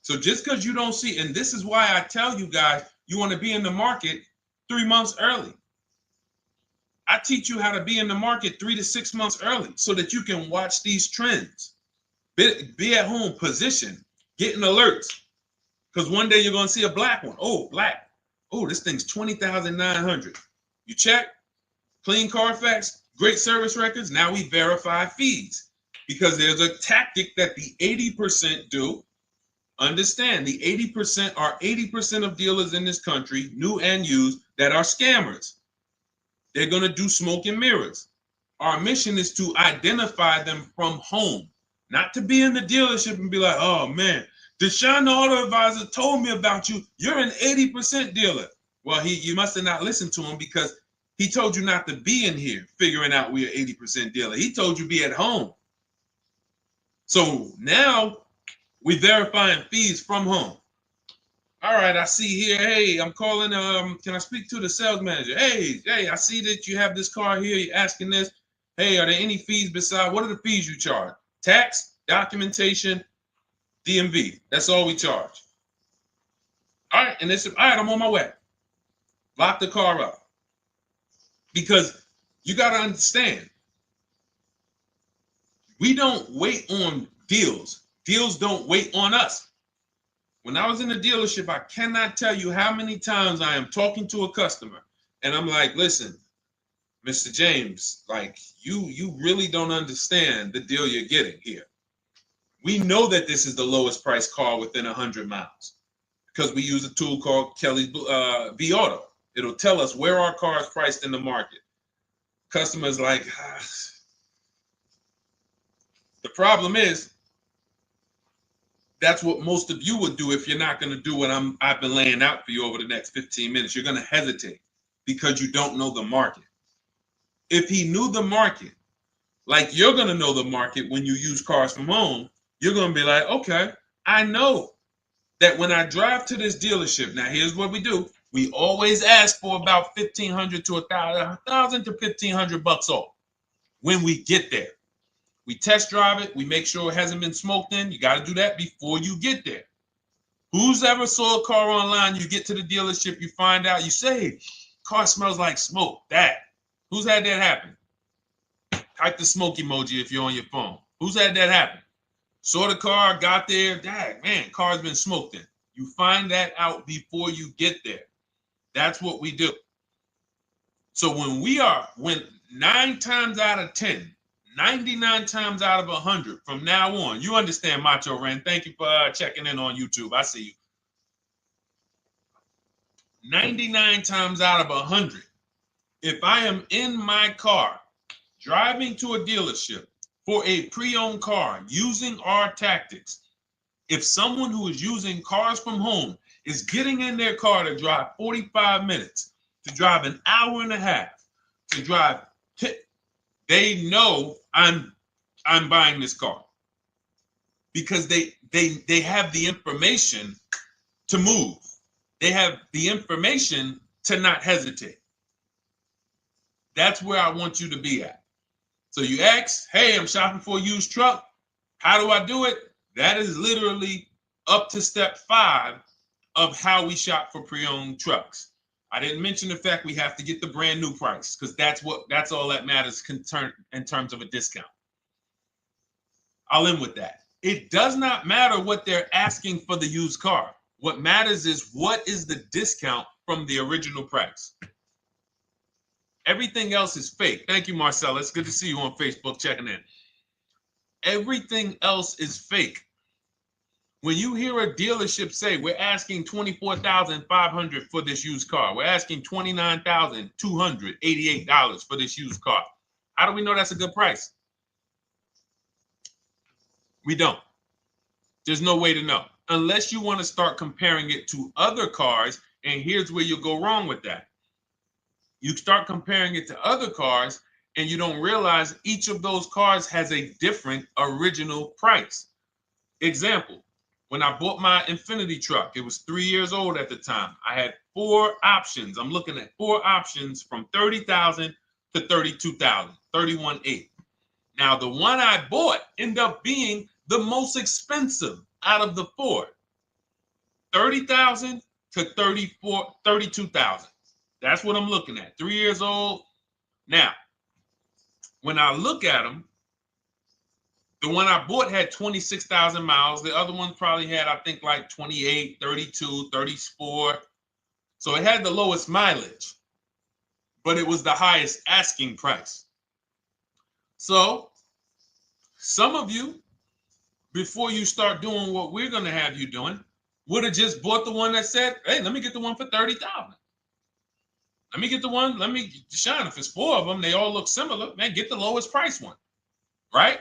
A: So just because you don't see, and this is why I tell you guys, you want to be in the market 3 months early. I teach you how to be in the market 3 to 6 months early so that you can watch these trends. Be at home, position, getting alerts. Because one day you're going to see a black one. Oh, black. Oh, this thing's 20,900. You check, clean Carfax, great service records. Now we verify fees because there's a tactic that the 80% do. Understand, the 80% are 80% of dealers in this country, new and used, that are scammers. They're going to do smoke and mirrors. Our mission is to identify them from home, not to be in the dealership and be like, oh man, Deshone the Auto Advisor told me about you. You're an 80% dealer. Well, you must have not listened to him because he told you not to be in here figuring out we're 80% dealer. He told you be at home. So now we're verifying fees from home. All right, I see here, hey, I'm calling, can I speak to the sales manager? Hey, I see that you have this car here, you're asking this. Hey, are there any fees besides, what are the fees you charge? Tax, documentation, DMV, that's all we charge. All right, and all right, I'm on my way. Lock the car up. Because you got to understand, we don't wait on deals. Deals don't wait on us. When I was in the dealership, I cannot tell you how many times I am talking to a customer and I'm like, listen, Mr. James, like you really don't understand the deal you're getting here. We know that this is the lowest price car within 100 miles because we use a tool called Kelly's V Auto. It'll tell us where our car is priced in the market. Customers like, the problem is, that's what most of you would do if you're not going to do what I've been laying out for you over the next 15 minutes. You're going to hesitate because you don't know the market. If he knew the market, like you're going to know the market when you use cars from home, you're going to be like, okay, I know that when I drive to this dealership, now here's what we do. We always ask for about $1,500 to $1,000 to $1,500 off when we get there. We test drive it. We make sure it hasn't been smoked in. You got to do that before you get there. Who's ever saw a car online? You get to the dealership, you find out, you say, car smells like smoke. That. Who's had that happen? Type the smoke emoji if you're on your phone. Who's had that happen? Saw the car, got there. Dang, man, car's been smoked in. You find that out before you get there. That's what we do. So when 9 times out of 10, 99 times out of 100 from now on, you understand, Macho Ren. Thank you for checking in on YouTube. I see you. 99 times out of 100, if I am in my car driving to a dealership for a pre-owned car using our tactics, if someone who is using cars from home is getting in their car to drive 45 minutes, to drive an hour and a half, to drive they know I'm buying this car because they have the information to move. They have the information to not hesitate. That's where I want you to be at. So you ask, hey, I'm shopping for a used truck. How do I do it? That is literally up to step 5 of how we shop for pre-owned trucks. I didn't mention the fact we have to get the brand new price because that's all that matters in terms of a discount. I'll end with that. It does not matter what they're asking for the used car. What matters is what is the discount from the original price. Everything else is fake. Thank you, Marcella. It's good to see you on Facebook checking in. Everything else is fake. When you hear a dealership say, we're asking $24,500 for this used car, we're asking $29,288 for this used car, how do we know that's a good price? We don't. There's no way to know unless you want to start comparing it to other cars. And here's where you'll go wrong with that. You start comparing it to other cars and you don't realize each of those cars has a different original price. Example, when I bought my Infinity truck, it was 3 years old at the time. I had 4 options. I'm looking at 4 options from $30,000 to $32,000, $31,800. Now, the one I bought ended up being the most expensive out of the 4. $30,000 to $32,000. That's what I'm looking at. 3 years old. Now, when I look at them, the one I bought had 26,000 miles. The other one probably had, I think, like 28, 32, 34. So it had the lowest mileage, but it was the highest asking price. So some of you, before you start doing what we're going to have you doing, would have just bought the one that said, hey, let me get the one for $30,000. Let me get the one, Deshone, if it's 4 of them, they all look similar, man, get the lowest price one, right?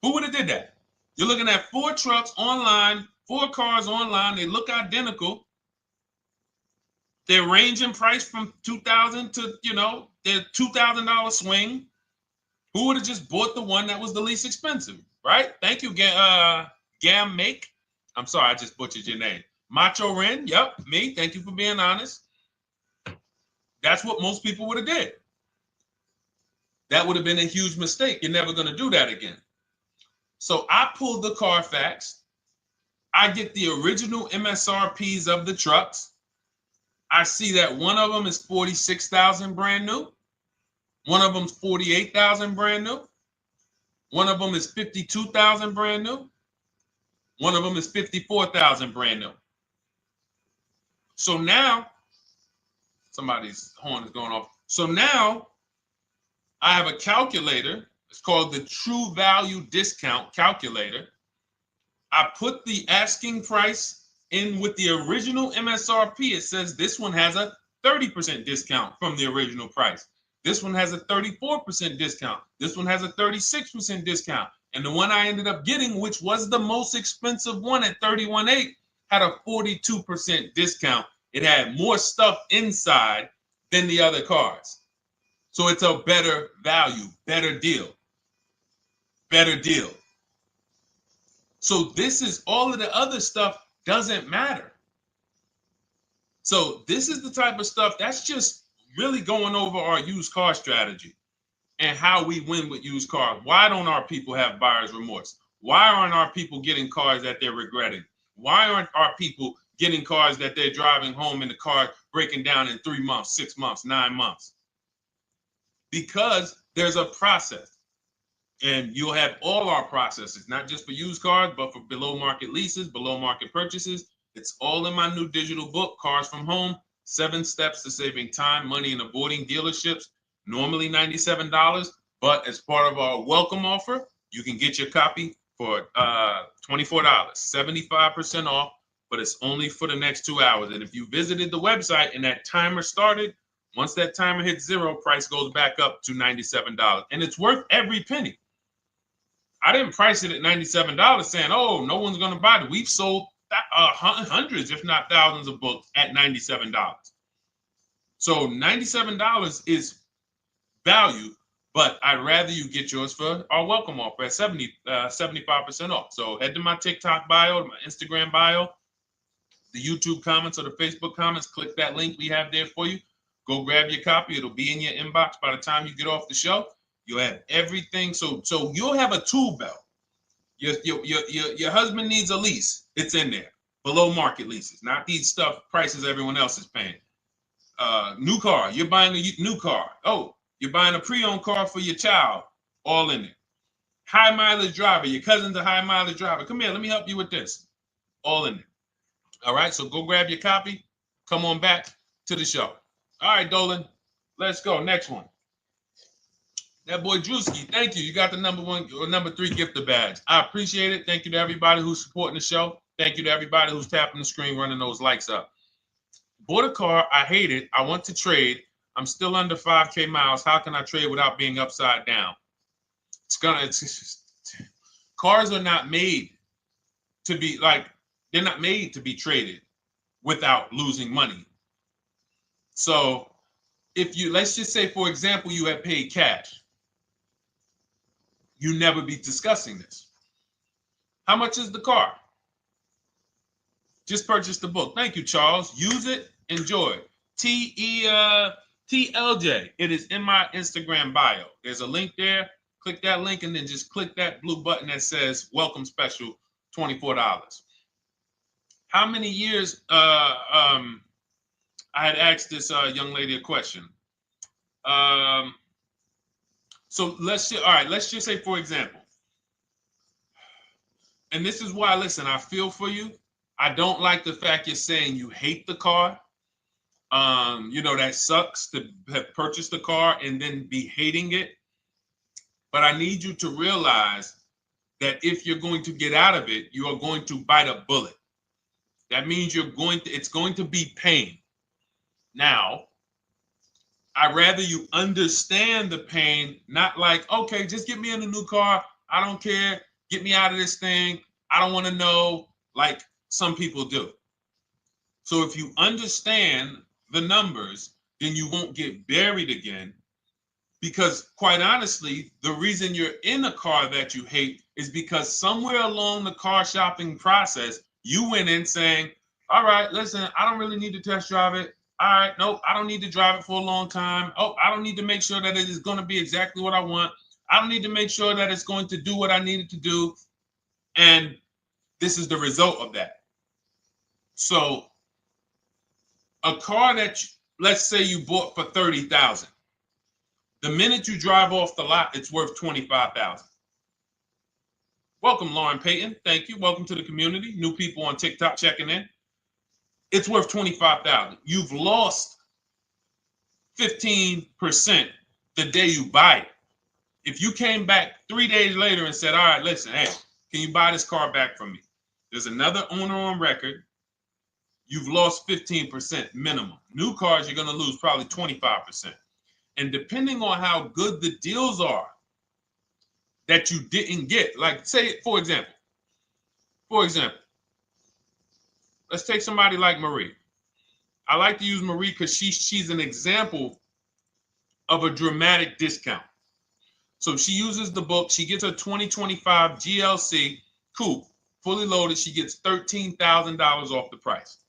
A: Who would have did that? You're looking at 4 trucks online, 4 cars online, they look identical. They range in price from $2,000 to, their $2,000 swing. Who would have just bought the one that was the least expensive, right? Thank you, Gam Make. I'm sorry, I just butchered your name. Macho Ren, yep, me. Thank you for being honest. That's what most people would have did. That would have been a huge mistake. You're never going to do that again. So I pulled the Carfax. I get the original MSRPs of the trucks. I see that one of them is $46,000 brand new. One of them's $48,000 brand new. One of them is $52,000 brand new. One of them is $54,000 brand new. So now, somebody's horn is going off. So now I have a calculator. It's called the True Value Discount Calculator. I put the asking price in with the original MSRP. It says this one has a 30% discount from the original price. This one has a 34% discount. This one has a 36% discount. And the one I ended up getting, which was the most expensive one at $31,800, had a 42% discount. It had more stuff inside than the other cars. So it's a better value, better deal. Better deal. So this is all of the other stuff doesn't matter. So this is the type of stuff that's just really going over our used car strategy and how we win with used cars. Why don't our people have buyer's remorse? Why aren't our people getting cars that they're regretting? Why aren't our people getting cars that they're driving home and the car breaking down in 3 months, 6 months, 9 months? Because there's a process. And you'll have all our processes, not just for used cars, but for below market leases, below market purchases. It's all in my new digital book, Cars from Home, 7 Steps to Saving Time, Money, and Avoiding Dealerships. Normally $97, but as part of our welcome offer, you can get your copy for $24, 75% off, but it's only for the next 2 hours. And if you visited the website and that timer started, once that timer hits 0, price goes back up to $97. And it's worth every penny. I didn't price it at $97 saying, oh, no one's going to buy it. We've sold hundreds, if not thousands of books at $97. So $97 is value, But I'd rather you get yours for our welcome offer at 75% off. So head to my TikTok bio, my Instagram bio, the YouTube comments or the Facebook comments. Click that link we have there for you. Go grab your copy. It'll be in your inbox by the time you get off the show. You'll have everything. So you'll have a tool belt. Your husband needs a lease. It's in there. Below market leases, not these stuff prices everyone else is paying. New car. You're buying a new car. Oh, you're buying a pre-owned car for your child. All in there. High mileage driver. Your cousin's a high mileage driver. Come here. Let me help you with this. All in there. All right. So go grab your copy. Come on back to the show. All right, Dolan. Let's go. Next one. That boy Drewski, thank you. You got the number 1 or number 3 gifter badge. I appreciate it. Thank you to everybody who's supporting the show. Thank you to everybody who's tapping the screen, running those likes up. Bought a car. I hate it. I want to trade. I'm still under 5K miles. How can I trade without being upside down? Cars are not made to be they're not made to be traded without losing money. So let's just say, for example, you had paid cash. You never be discussing this. How much is the car? Just purchase the book. Thank you, Charles. Use it. Enjoy. TLJ. It is in my Instagram bio. There's a link there. Click that link and then just click that blue button that says welcome special, $24. How many years? I had asked this young lady a question. So let's just say, for example, and this is why, listen, I feel for you. I don't like the fact you're saying you hate the car. That sucks to have purchased the car and then be hating it. But I need you to realize that if you're going to get out of it, you are going to bite a bullet. That means it's going to be pain. Now, I'd rather you understand the pain, not like, okay, just get me in a new car. I don't care. Get me out of this thing. I don't want to know, like some people do. So if you understand the numbers, then you won't get buried again. Because quite honestly, the reason you're in a car that you hate is because somewhere along the car shopping process, you went in saying, all right, listen, I don't really need to test drive it. All right, nope, I don't need to drive it for a long time. Oh, I don't need to make sure that it is going to be exactly what I want. I don't need to make sure that it's going to do what I need it to do. And this is the result of that. So a car that, let's say you bought for $30,000. The minute you drive off the lot, it's worth $25,000. Welcome, Lauren Payton. Thank you. Welcome to the community. New people on TikTok checking in. It's worth $25,000. You've lost 15% the day you buy it. If you came back 3 days later and said, all right, listen, hey, can you buy this car back from me? There's another owner on record. You've lost 15% minimum. New cars, you're going to lose probably 25%. And depending on how good the deals are that you didn't get, like say, for example, let's take somebody like Marie. I like to use Marie because she's an example of a dramatic discount. So she uses the book. She gets her 2025 GLC coupe, fully loaded. She gets $13,000 off the price.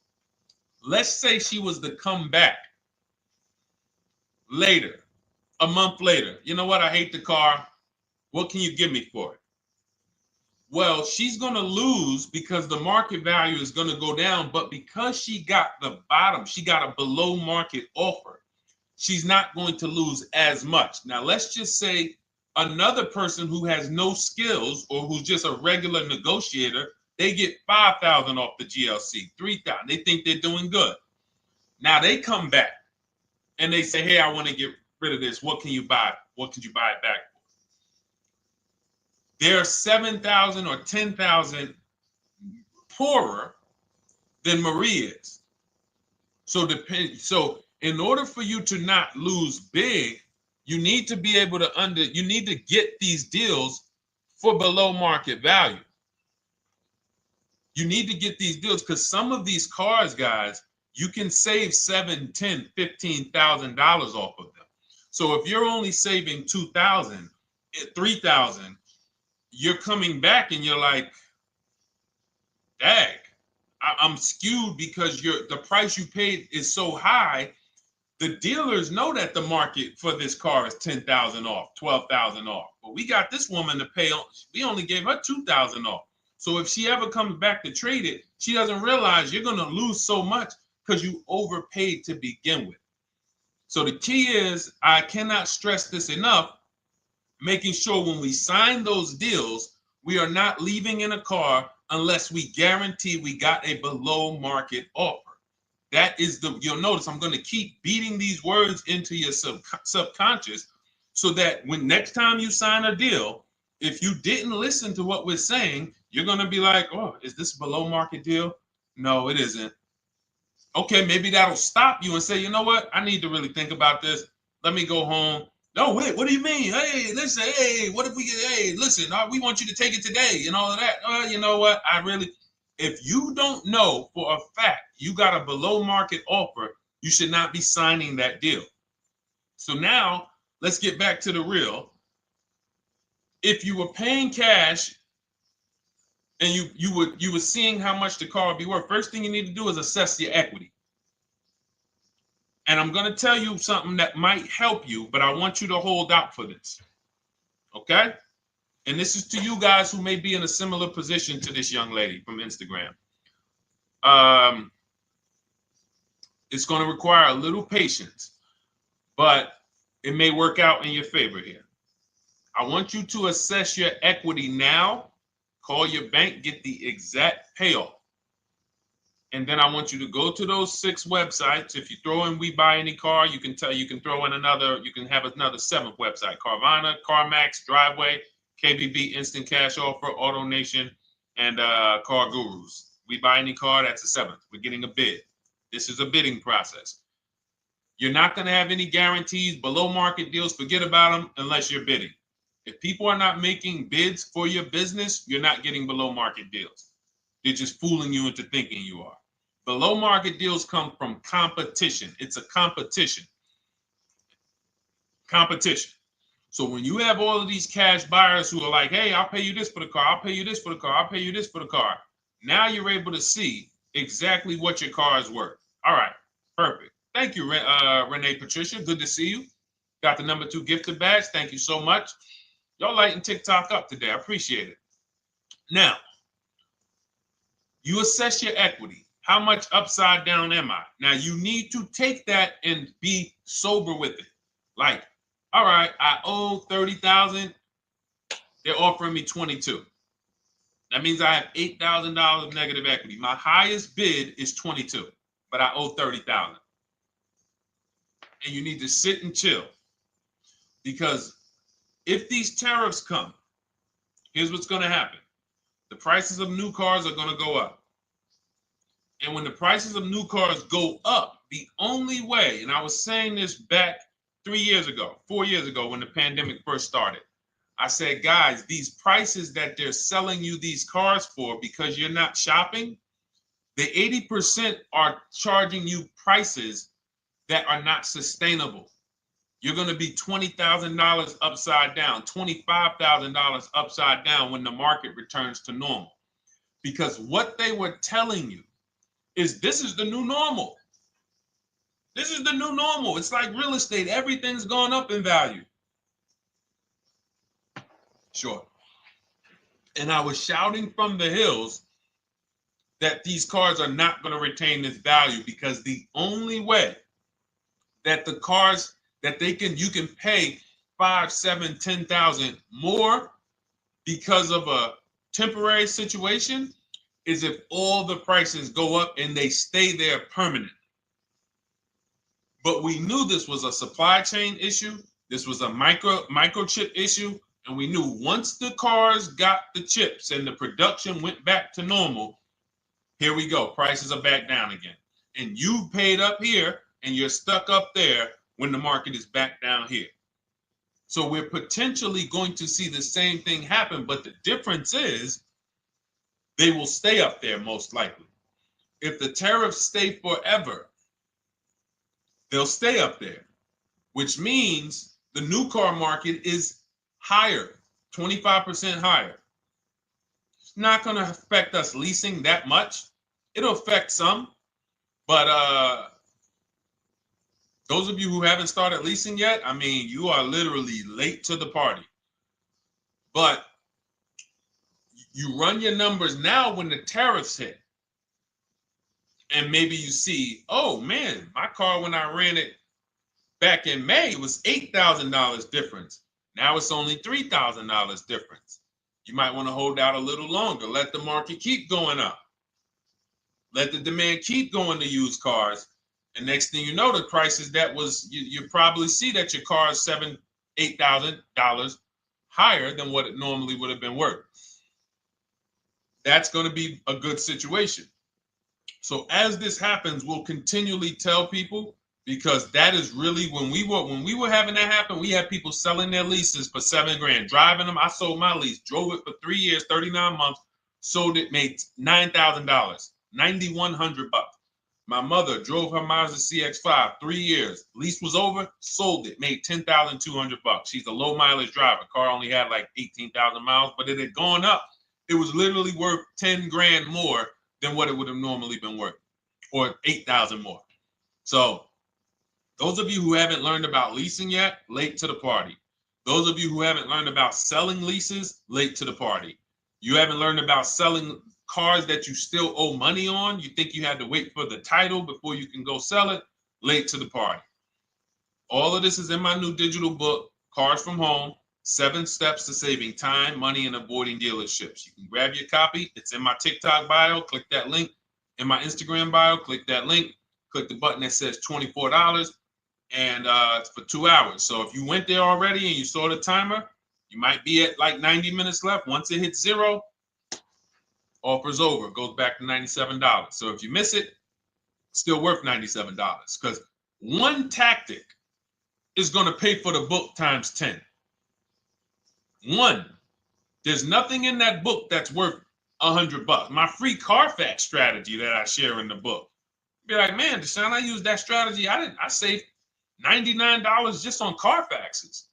A: Let's say she was to come back later, a month later. You know what? I hate the car. What can you give me for it? Well, she's going to lose because the market value is going to go down. But because she got the bottom, she got a below market offer, she's not going to lose as much. Now, let's just say another person who has no skills or who's just a regular negotiator, they get $5,000 off the GLC, $3,000. They think they're doing good. Now they come back and they say, hey, I want to get rid of this. What can you buy? What could you buy it back for? They're 7,000 or 10,000 poorer than Marie is. So in order for you to not lose big, you need to be able to you need to get these deals for below market value. You need to get these deals because some of these cars, guys, you can save $7,000, $10,000, $15,000 off of them. So if you're only saving 2,000, 3,000, you're coming back and you're like, dag, I'm skewed because the price you paid is so high. The dealers know that the market for this car is 10,000 off, 12,000 off. But we got this woman to pay, we only gave her 2,000 off. So if she ever comes back to trade it, she doesn't realize you're going to lose so much because you overpaid to begin with. So the key is, I cannot stress this enough, making sure when we sign those deals, we are not leaving in a car unless we guarantee we got a below market offer. That is you'll notice I'm going to keep beating these words into your subconscious so that when next time you sign a deal, if you didn't listen to what we're saying, you're going to be like, oh, is this a below market deal? No, it isn't. Okay, maybe that'll stop you and say, you know what? I need to really think about this. Let me go home. No, wait, what do you mean? Hey, listen, hey, what if we get, hey, listen, we want you to take it today and all of that. You know what? If you don't know for a fact you got a below market offer, you should not be signing that deal. So now let's get back to the real. If you were paying cash and you were seeing how much the car would be worth, first thing you need to do is assess your equity. And I'm going to tell you something that might help you, but I want you to hold out for this. Okay? And this is to you guys who may be in a similar position to this young lady from Instagram. It's going to require a little patience, but it may work out in your favor here. I want you to assess your equity now, call your bank, get the exact payoff. And then I want you to go to those 6 websites. If you throw in We Buy Any Car, you can throw in you can have another 7th website: Carvana, CarMax, Driveway, KBB, Instant Cash Offer, AutoNation, and Car Gurus. We Buy Any Car, that's the 7th. We're getting a bid. This is a bidding process. You're not going to have any guarantees, below market deals, forget about them unless you're bidding. If people are not making bids for your business, you're not getting below market deals. They're just fooling you into thinking you are. Below market deals come from competition. It's a competition. Competition. So when you have all of these cash buyers who are like, hey, I'll pay you this for the car, I'll pay you this for the car, I'll pay you this for the car. Now you're able to see exactly what your car is worth. All right, perfect. Thank you, Renee Patricia. Good to see you. Got the number 2 gifted badge. Thank you so much. Y'all lighting TikTok up today. I appreciate it. Now, you assess your equity. How much upside down am I? Now, you need to take that and be sober with it. Like, all right, I owe 30,000. They're offering me 22. That means I have $8,000 of negative equity. My highest bid is 22, but I owe 30,000. And you need to sit and chill, because if these tariffs come, here's what's going to happen. The prices of new cars are going to go up. And when the prices of new cars go up, the only way, and I was saying this back 4 years ago, when the pandemic first started, I said, guys, these prices that they're selling you these cars for because you're not shopping, the 80% are charging you prices that are not sustainable. You're going to be $20,000 upside down, $25,000 upside down when the market returns to normal. Because what they were telling you is this is the new normal. This is the new normal. It's like real estate. Everything's gone up in value. Sure. And I was shouting from the hills that these cars are not going to retain this value, because the only way that the cars that you can pay 5, 7, 10,000 more because of a temporary situation is if all the prices go up and they stay there permanently. But we knew this was a supply chain issue. This was a microchip issue. And we knew once the cars got the chips and the production went back to normal, here we go. Prices are back down again. And you paid up here and you're stuck up there when the market is back down here. So we're potentially going to see the same thing happen, but the difference is they will stay up there most likely. If the tariffs stay forever, they'll stay up there. which means the new car market is higher, 25% higher. It's not going to affect us leasing that much. It'll affect some, but those of you who haven't started leasing yet, I mean, you are literally late to the party. But you run your numbers now when the tariffs hit. And maybe you see, oh man, my car when I ran it back in May was $8,000 difference. Now it's only $3,000 difference. You might want to hold out a little longer. Let the market keep going up. Let the demand keep going to used cars. And next thing you know, the prices that was, you probably see that your car is $7,000, $8,000 higher than what it normally would have been worth. That's going to be a good situation. So as this happens, we'll continually tell people, because that is really when we were having that happen, we had people selling their leases for $7,000, driving them. I sold my lease, drove it for 3 years, 39 months, sold it, made $9,000, $9,100. My mother drove her Mazda CX-5, 3 years, lease was over, sold it, made $10,200. She's a low mileage driver. Car only had like 18,000 miles, but it had gone up. It was literally worth $10,000 more than what it would have normally been worth, or 8,000 more. So those of you who haven't learned about leasing yet, late to the party. Those of you who haven't learned about selling leases, late to the party. You haven't learned about selling cars that you still owe money on. You think you had to wait for the title before you can go sell it, late to the party. All of this is in my new digital book, Cars from Home, 7 Steps to Saving Time, Money, and Avoiding Dealerships. You can grab your copy. It's in my TikTok bio. Click that link. In my Instagram bio, click that link. Click the button that says $24, and it's for 2 hours. So if you went there already and you saw the timer, you might be at like 90 minutes left. Once it hits 0, offer's over. It goes back to $97. So if you miss it, it's still worth $97, because one tactic is going to pay for the book times 10. One, there's nothing in that book that's worth $100. My free Carfax strategy that I share in the book. Be like, man, Deshone, I used that strategy. I saved $99 just on Carfaxes.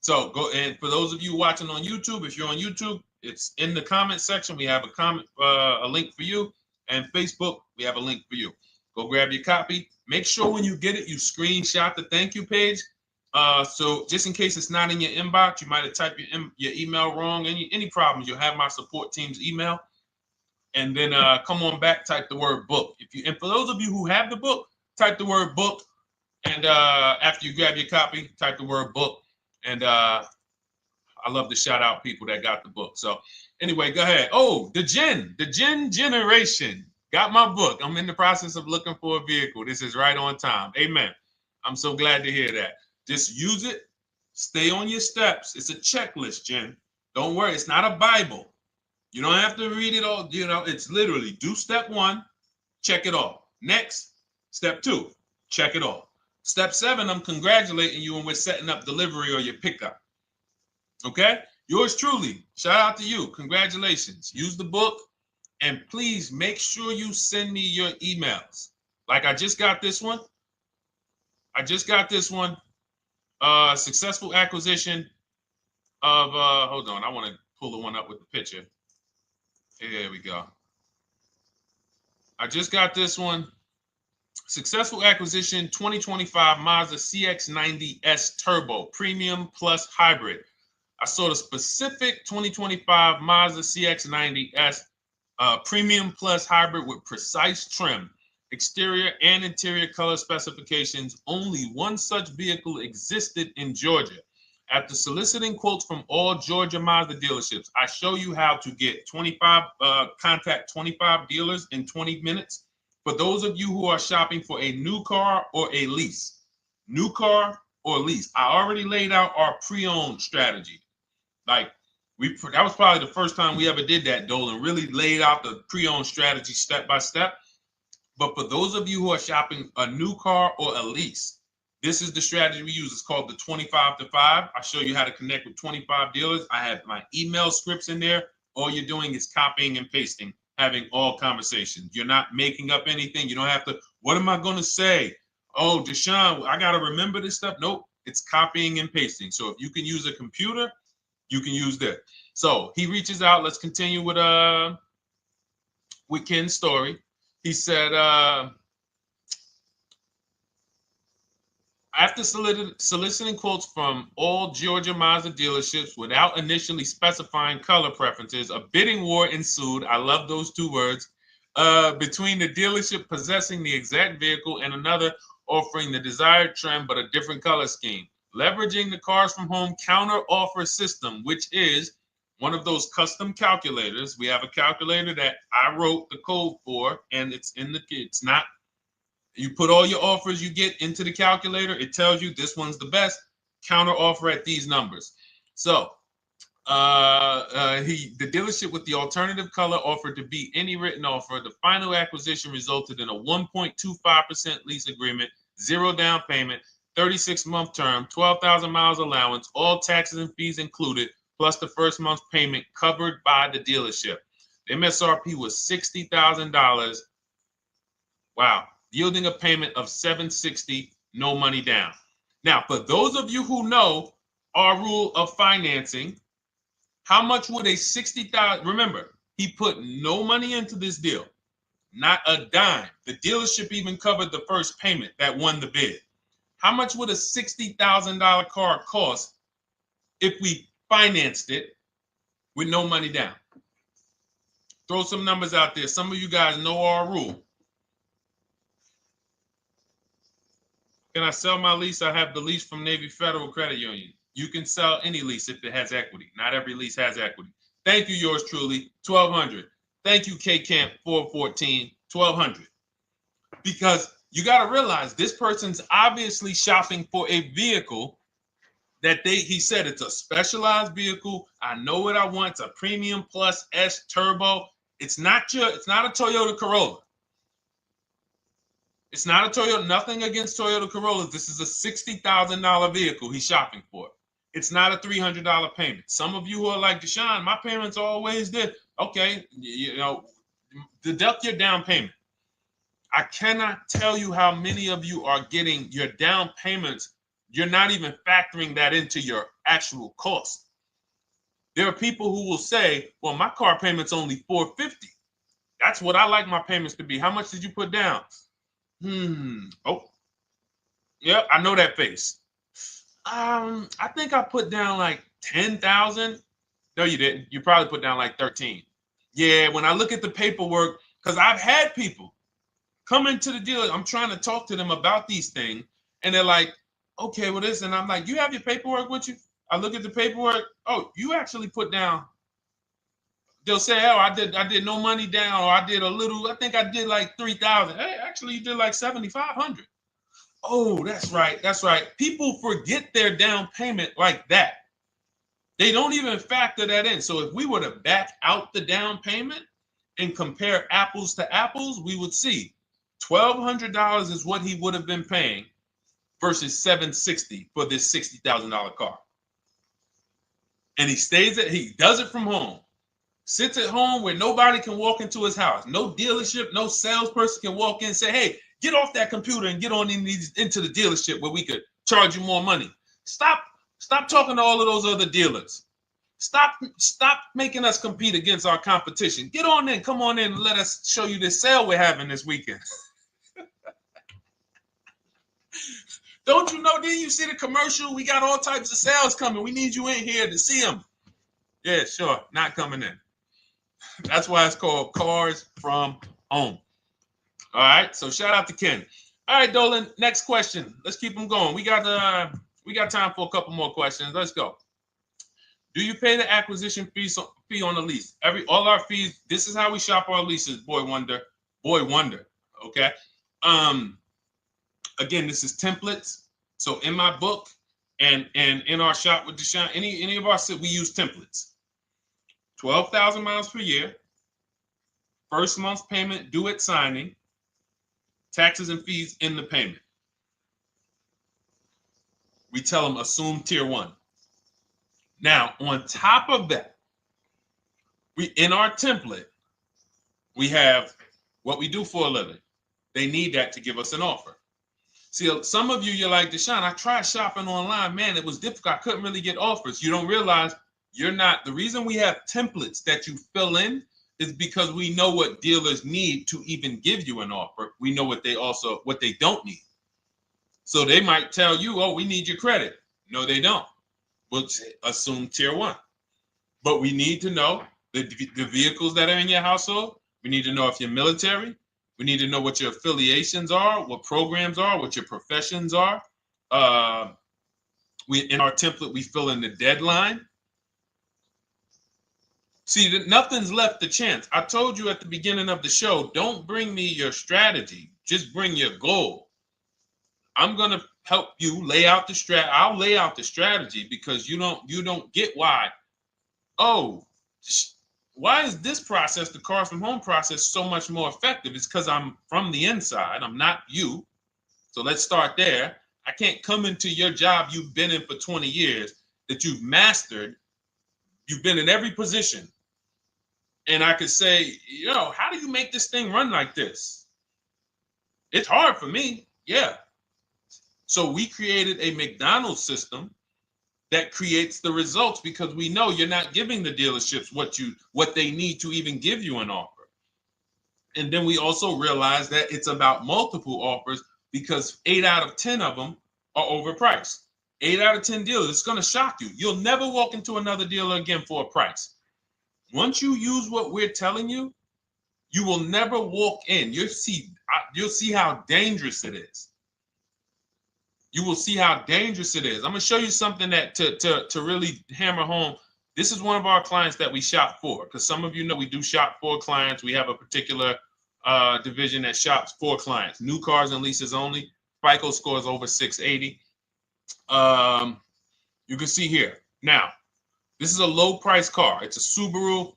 A: So go, and for those of you watching on YouTube, if you're on YouTube, it's in the comment section. We have a link for you, and Facebook, we have a link for you. Go grab your copy. Make sure when you get it, you screenshot the thank you page. So just in case it's not in your inbox, you might have typed your email wrong. Any problems, you'll have my support team's email. And then come on back, type the word book. And for those of you who have the book, type the word book. And after you grab your copy, type the word book. And I love to shout out people that got the book. So anyway, go ahead. Oh, the Gen Generation got my book. I'm in the process of looking for a vehicle. This is right on time. Amen. I'm so glad to hear that. Just use it. Stay on your steps. It's a checklist, Jen. Don't worry. It's not a Bible. You don't have to read it all. You know, it's literally do step 1, check it off. Next, step 2, check it off. Step 7, I'm congratulating you and we're setting up delivery or your pickup. Okay? Yours truly. Shout out to you. Congratulations. Use the book, and please make sure you send me your emails. Like I just got this one. Successful acquisition of, hold on, I want to pull the one up with the picture. There we go. I just got this one. Successful acquisition 2025 Mazda CX-90S Turbo Premium Plus Hybrid. I saw the specific 2025 Mazda CX-90S Premium Plus Hybrid with precise trim, exterior and interior color specifications. Only one such vehicle existed in Georgia. After soliciting quotes from all Georgia Mazda dealerships, I show you how to get contact 25 dealers in 20 minutes. For those of you who are shopping for a new car or a lease, new car or lease, I already laid out our pre-owned strategy. Like that was probably the first time we ever did that, Dolan, really laid out the pre-owned strategy step by step. But for those of you who are shopping a new car or a lease, this is the strategy we use. It's called the 25 to 5. I show you how to connect with 25 dealers. I have my email scripts in there. All you're doing is copying and pasting, having all conversations. You're not making up anything. You don't have to, what am I going to say? Oh, Deshone, I got to remember this stuff. Nope, it's copying and pasting. So if you can use a computer, you can use that. So he reaches out. Let's continue with Ken's story. He said, after soliciting quotes from all Georgia Mazda dealerships without initially specifying color preferences, a bidding war ensued. I love those two words. Between the dealership possessing the exact vehicle and another offering the desired trim but a different color scheme. Leveraging the Cars from Home counter offer system, which is one of those custom calculators. We have a calculator that I wrote the code for, and it's not, you put all your offers you get into the calculator. It tells you this one's the best counter offer at these numbers. So the dealership with the alternative color offered to beat any written offer. The final acquisition resulted in a 1.25% lease agreement, 0 down payment, 36-month term, 12,000 miles allowance, all taxes and fees included, plus the first month's payment covered by the dealership. The MSRP was $60,000. Wow, yielding a payment of $760, no money down. Now, for those of you who know our rule of financing, how much would a $60,000? Remember, he put no money into this deal, not a dime. The dealership even covered the first payment that won the bid. How much would a $60,000 car cost if we financed it with no money down? Throw some numbers out there. Some of you guys know our rule. Can I sell my lease? I have the lease from Navy Federal Credit Union. You can sell any lease if it has equity. Not every lease has equity. Thank you, yours truly, 1200. Thank you, K Camp 414, 1200. Because you got to realize this person's obviously shopping for a vehicle that he said it's a specialized vehicle. I know what I want. It's a premium plus S turbo. It's not a Toyota Corolla. It's not a Toyota, nothing against Toyota Corollas. This is a $60,000 vehicle he's shopping for. It's not a $300 payment. Some of you who are like, Deshone, my payments are always there. Okay, deduct your down payment. I cannot tell you how many of you are getting your down payments. You're not even factoring that into your actual cost. There are people who will say, well, my car payment's only $450. That's what I like my payments to be. How much did you put down? Oh, yep, I know that face. I think I put down like 10,000. No, you didn't. You probably put down like 13. Yeah, when I look at the paperwork, because I've had people come into the dealer, I'm trying to talk to them about these things, and they're like, okay, well, this, and I'm like, you have your paperwork with you? I look at the paperwork. Oh, you actually put down. They'll say, oh, I did no money down, or I did a little, I think I did like 3,000. Hey, actually, you did like 7,500. Oh, that's right. That's right. People forget their down payment like that. They don't even factor that in. So if we were to back out the down payment and compare apples to apples, we would see $1,200 is what he would have been paying versus $760 for this $60,000 car. And he does it from home. Sits at home where nobody can walk into his house. No dealership, no salesperson can walk in and say, hey, get off that computer and get on into the dealership where we could charge you more money. Stop talking to all of those other dealers. Stop making us compete against our competition. Get on in, come on in and let us show you this sale we're having this weekend. Don't you know, didn't you see the commercial? We got all types of sales coming. We need you in here to see them. Yeah, sure, not coming in. That's why it's called Cars from Home. All right, so shout out to Ken. All right, Dolan, next question. Let's keep them going. We got time for a couple more questions. Let's go. Do you pay the acquisition fee on the lease? All our fees, this is how we shop our leases, Boy Wonder. Okay. Again, this is templates. So in my book and in our shop with Deshone, any of our, we use templates. 12,000 miles per year, first month's payment due at signing, taxes and fees in the payment. We tell them assume tier 1. Now, on top of that, in our template, we have what we do for a living. They need that to give us an offer. See, some of you, you're like, Deshone, I tried shopping online. Man, it was difficult. I couldn't really get offers. You don't realize you're not. The reason we have templates that you fill in is because we know what dealers need to even give you an offer. We know what they don't need. So they might tell you, oh, we need your credit. No, they don't. We'll assume tier 1. But we need to know the vehicles that are in your household. We need to know if you're military. We need to know what your affiliations are, what programs are, what your professions are. In our template, we fill in the deadline. See, nothing's left to chance. I told you at the beginning of the show, don't bring me your strategy. Just bring your goal. I'm going to help you lay out the strategy. I'll lay out the strategy because you don't get why. Oh, why is this process, the Cars from Home process, so much more effective? It's because I'm from the inside. I'm not you. So let's start there. I can't come into your job you've been in for 20 years, that you've mastered. You've been in every position. And I could say, how do you make this thing run like this? It's hard for me. Yeah. So we created a McDonald's system that creates the results because we know you're not giving the dealerships what they need to even give you an offer. And then we also realize that it's about multiple offers because 8 out of 10 of them are overpriced. 8 out of 10 dealers, it's going to shock you. You'll never walk into another dealer again for a price. Once you use what we're telling you, you will never walk in. You'll see how dangerous it is. You will see how dangerous it is. I'm going to show you something that to really hammer home. This is one of our clients that we shop for, because some of you know we do shop for clients. We have a particular division that shops for clients. New cars and leases only. FICO scores over 680. You can see here. Now, this is a low price car. It's a Subaru.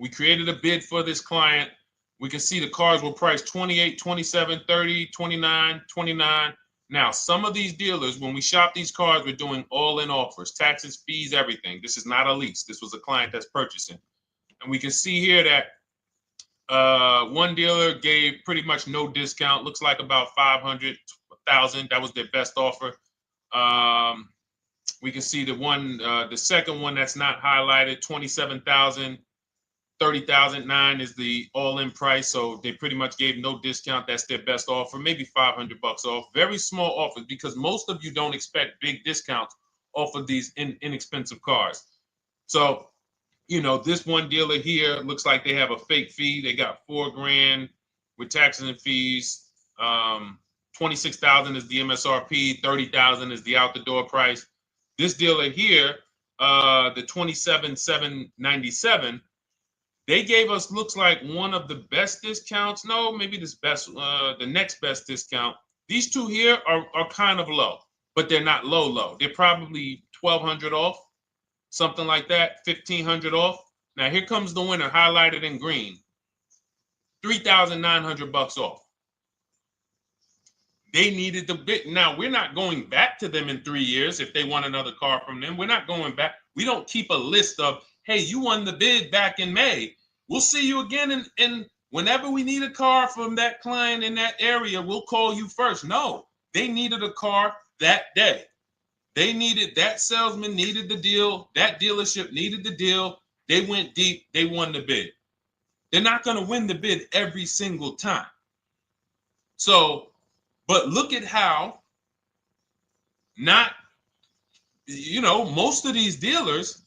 A: We created a bid for this client. We can see the cars were priced 28, 27, 30, 29, 29. Now, some of these dealers, when we shop these cars, we're doing all-in offers, taxes, fees, everything. This is not a lease. This was a client that's purchasing. And we can see here that one dealer gave pretty much no discount. Looks like about 500, 1,000. That was their best offer. We can see the second one that's not highlighted, 27,000. 30,009 is the all-in price, so they pretty much gave no discount. That's their best offer, maybe $500 off. Very small offers because most of you don't expect big discounts off of these inexpensive cars. So, this one dealer here looks like they have a fake fee. They got $4,000 with taxes and fees. 26,000 is the MSRP. 30,000 is the out the door price. This dealer here, the 27,797. They gave us, looks like, one of the best discounts. No, maybe the next best discount. These two here are kind of low, but they're not low. They're probably 1,200 off, something like that, 1,500 off. Now here comes the winner, highlighted in green, 3,900 off. They needed the bid. Now we're not going back to them in 3 years if they want another car from them. We're not going back. We don't keep a list of, hey, you won the bid back in May. We'll see you again. And whenever we need a car from that client in that area, we'll call you first. No, they needed a car that day. That salesman needed the deal. That dealership needed the deal. They went deep. They won the bid. They're not going to win the bid every single time. So, but look at how most of these dealers,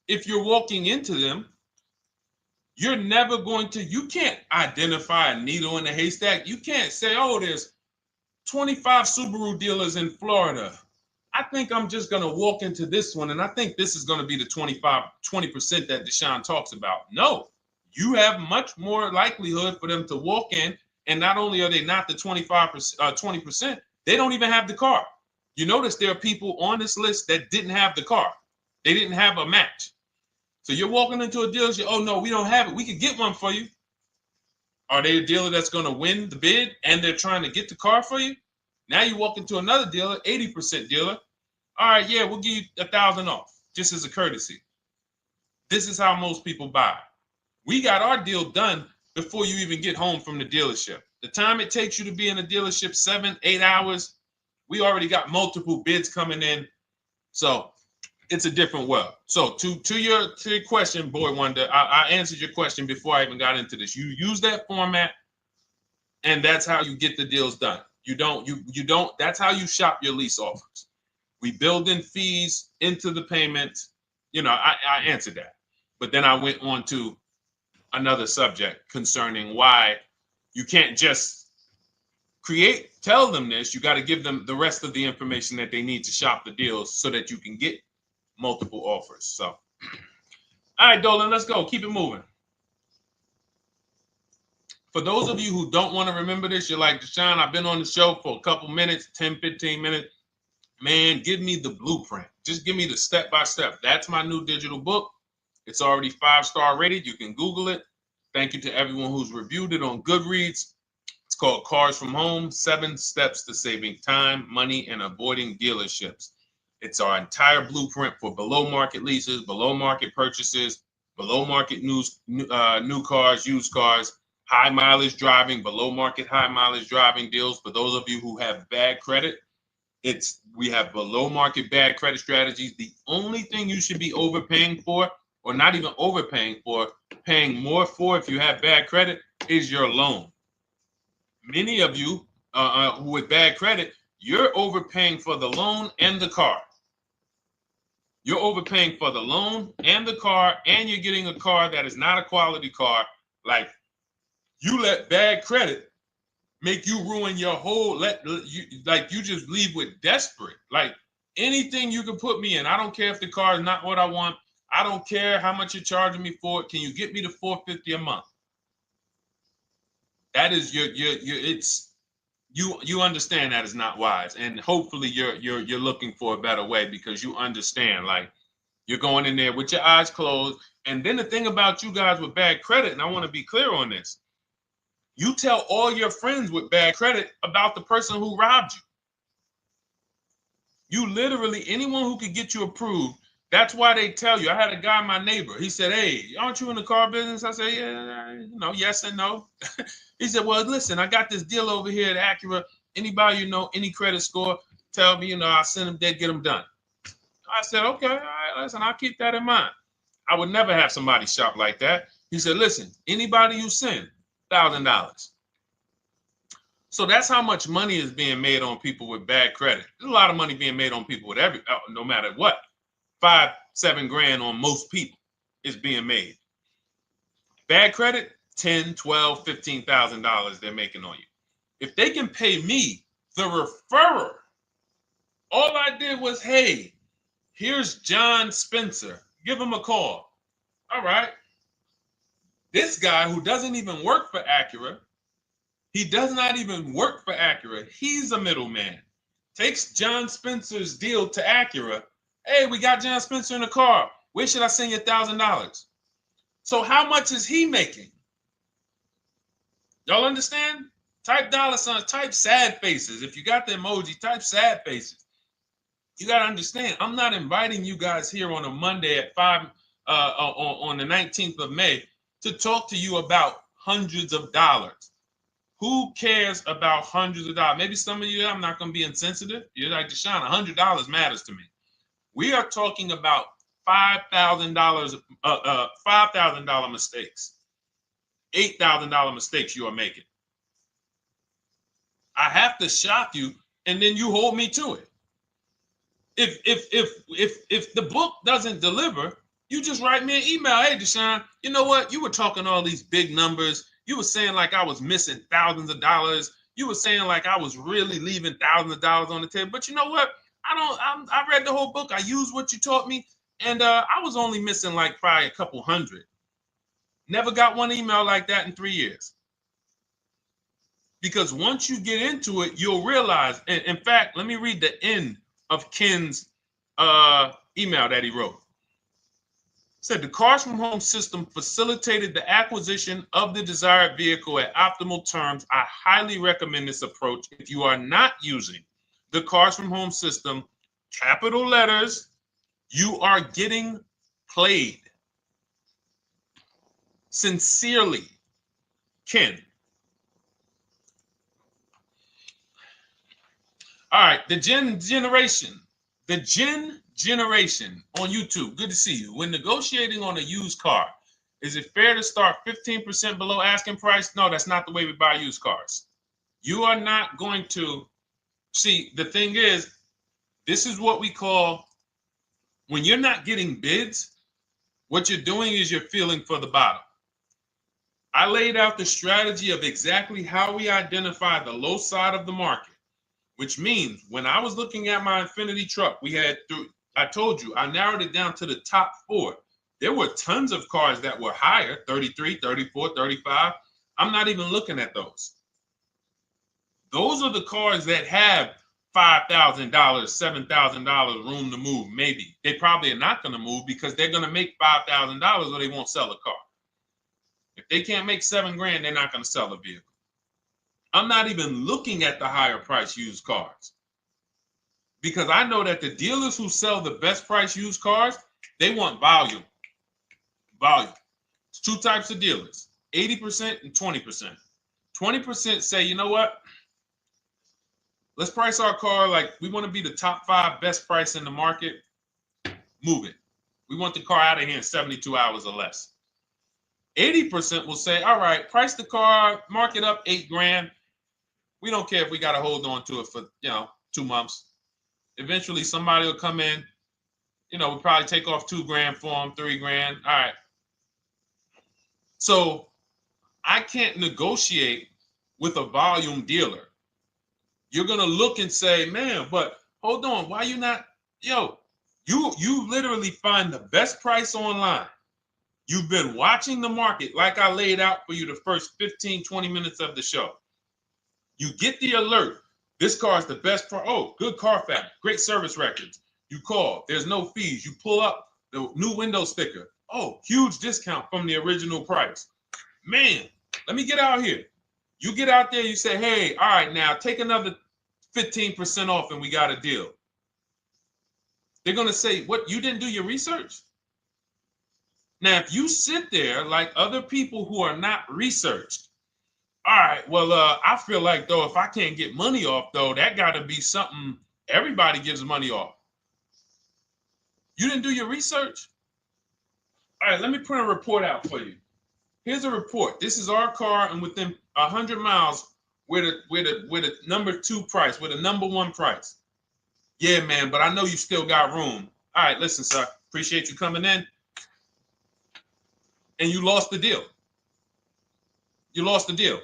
A: if you're walking into them, you're never you can't identify a needle in the haystack. You can't say, oh, there's 25 Subaru dealers in Florida. I think I'm just going to walk into this one, and I think this is going to be the 20% that Deshone talks about. No, you have much more likelihood for them to walk in, and not only are they not the 20%, they don't even have the car. You notice there are people on this list that didn't have the car. They didn't have a match. So you're walking into a dealership, oh, no, we don't have it. We could get one for you. Are they a dealer that's going to win the bid and they're trying to get the car for you? Now you walk into another dealer, 80% dealer. All right, yeah, we'll give you 1,000 off, just as a courtesy. This is how most people buy. We got our deal done before you even get home from the dealership. The time it takes you to be in a dealership, 7-8 hours, we already got multiple bids coming in. So it's a different world. So to your question, Boy Wonder, I answered your question before I even got into this. You use that format, and that's how you get the deals done. You don't, that's how you shop your lease offers. We build in fees into the payment. You know, I answered that. But then I went on to another subject concerning why you can't just tell them this. You got to give them the rest of the information that they need to shop the deals so that you can get multiple offers. So, all right, Dolan, let's go. Keep it moving. For those of you who don't want to remember this, you're like, Deshone, I've been on the show for a couple minutes, 10, 15 minutes. Man, give me the blueprint. Just give me the step-by-step. That's my new digital book. It's already 5-star rated. You can Google it. Thank you to everyone who's reviewed it on Goodreads. It's called Cars from Home, 7 Steps to Saving Time, Money, and Avoiding Dealerships. It's our entire blueprint for below-market leases, below-market purchases, below-market new cars, used cars, high-mileage driving, below-market high-mileage driving deals. For those of you who have bad credit, we have below-market bad credit strategies. The only thing you should be overpaying for, or not even overpaying for, paying more for if you have bad credit, is your loan. Many of you with bad credit, you're overpaying for the loan and the car. You're overpaying for the loan and the car, and you're getting a car that is not a quality car. Like, you let bad credit make you ruin your whole, you just leave with desperate. Like, anything you can put me in. I don't care if the car is not what I want. I don't care how much you're charging me for it. Can you get me to $450 a month? That is you understand that is not wise. And hopefully you're looking for a better way, because you understand, like, you're going in there with your eyes closed. And then the thing about you guys with bad credit, and I want to be clear on this, you tell all your friends with bad credit about the person who robbed you. You literally, anyone who could get you approved, that's why they tell you. I had a guy, my neighbor, he said, hey, aren't you in the car business? I said, yeah, yes and no. He said, well, listen, I got this deal over here at Acura. Anybody you know, any credit score, tell me, I'll send them there, get them done. I said, okay, all right, listen, I'll keep that in mind. I would never have somebody shop like that. He said, listen, anybody you send, $1,000. So that's how much money is being made on people with bad credit. There's a lot of money being made on people with no matter what. 5-7 grand on most people is being made. Bad credit, $10,000, $12,000, $15,000 they're making on you. If they can pay me, the referrer, all I did was, hey, here's John Spencer. Give him a call. All right. This guy who doesn't even work for Acura, he does not even work for Acura. He's a middleman. Takes John Spencer's deal to Acura. Hey, we got John Spencer in the car. Where should I send you $1,000? So how much is he making? Y'all understand? Type $signs, type sad faces. If you got the emoji, type sad faces. You got to understand, I'm not inviting you guys here on a Monday at 5 on the 19th of May to talk to you about hundreds of dollars. Who cares about hundreds of dollars? Maybe some of you, I'm not going to be insensitive. You're like, Deshone, $100 matters to me. We are talking about $5,000 mistakes, $8,000 mistakes you are making. I have to shock you, and then you hold me to it. If the book doesn't deliver, you just write me an email. Hey, Deshone, you know what? You were talking all these big numbers. You were saying like I was missing thousands of dollars. You were saying like I was really leaving thousands of dollars on the table. But you know what? I read the whole book. I used what you taught me. And I was only missing like probably a couple hundred. Never got one email like that in 3 years. Because once you get into it, you'll realize. And in fact, let me read the end of Ken's email that he wrote. Said the Cars from Home system facilitated the acquisition of the desired vehicle at optimal terms. I highly recommend this approach. If you are not using the Cars from Home system, capital letters, you are getting played. Sincerely, Ken. All right, the Gen Generation on YouTube. Good to see you. When negotiating on a used car, is it fair to start 15% below asking price? No, that's not the way we buy used cars. You are not going to see. The thing is, this is what we call, when you're not getting bids, what you're doing is you're feeling for the bottom. I laid out the strategy of exactly how we identify the low side of the market, which means when I was looking at my Infinity truck, I told you, I narrowed it down to the top 4. There were tons of cars that were higher, 33, 34, 35. I'm not even looking at those. Those are the cars that have $5,000, $7,000 room to move. Maybe they probably are not going to move because they're going to make $5,000 or they won't sell a car. If they can't make $7,000, they're not going to sell a vehicle. I'm not even looking at the higher price used cars because I know that the dealers who sell the best price used cars, they want volume. Volume. It's 2 types of dealers, 80% and 20%. 20% say, you know what? Let's price our car like we want to be the top 5 best price in the market. Move it. We want the car out of here in 72 hours or less. 80% will say, all right, price the car, mark it up $8,000. We don't care if we got to hold on to it for, 2 months. Eventually somebody will come in, we'll probably take off $2,000 for them, $3,000. All right. So I can't negotiate with a volume dealer. You're going to look and say, man, but hold on, why you not, you literally find the best price online. You've been watching the market like I laid out for you the first 15, 20 minutes of the show. You get the alert. This car is the best price. Oh, good Carfax, great service records. You call, there's no fees. You pull up the new window sticker. Oh, huge discount from the original price. Man, let me get out here. You get out there, you say, hey, all right, now take another 15% off and we got a deal. They're going to say, what, you didn't do your research? Now, if you sit there like other people who are not researched, all right, well, I feel like, though, if I can't get money off, though, that got to be something everybody gives money off. You didn't do your research? All right, let me print a report out for you. Here's a report. This is our car, and within 100 miles, we're the number 2 price, we're the number 1 price. Yeah, man, but I know you still got room. All right, listen, sir, appreciate you coming in. And you lost the deal. You lost the deal.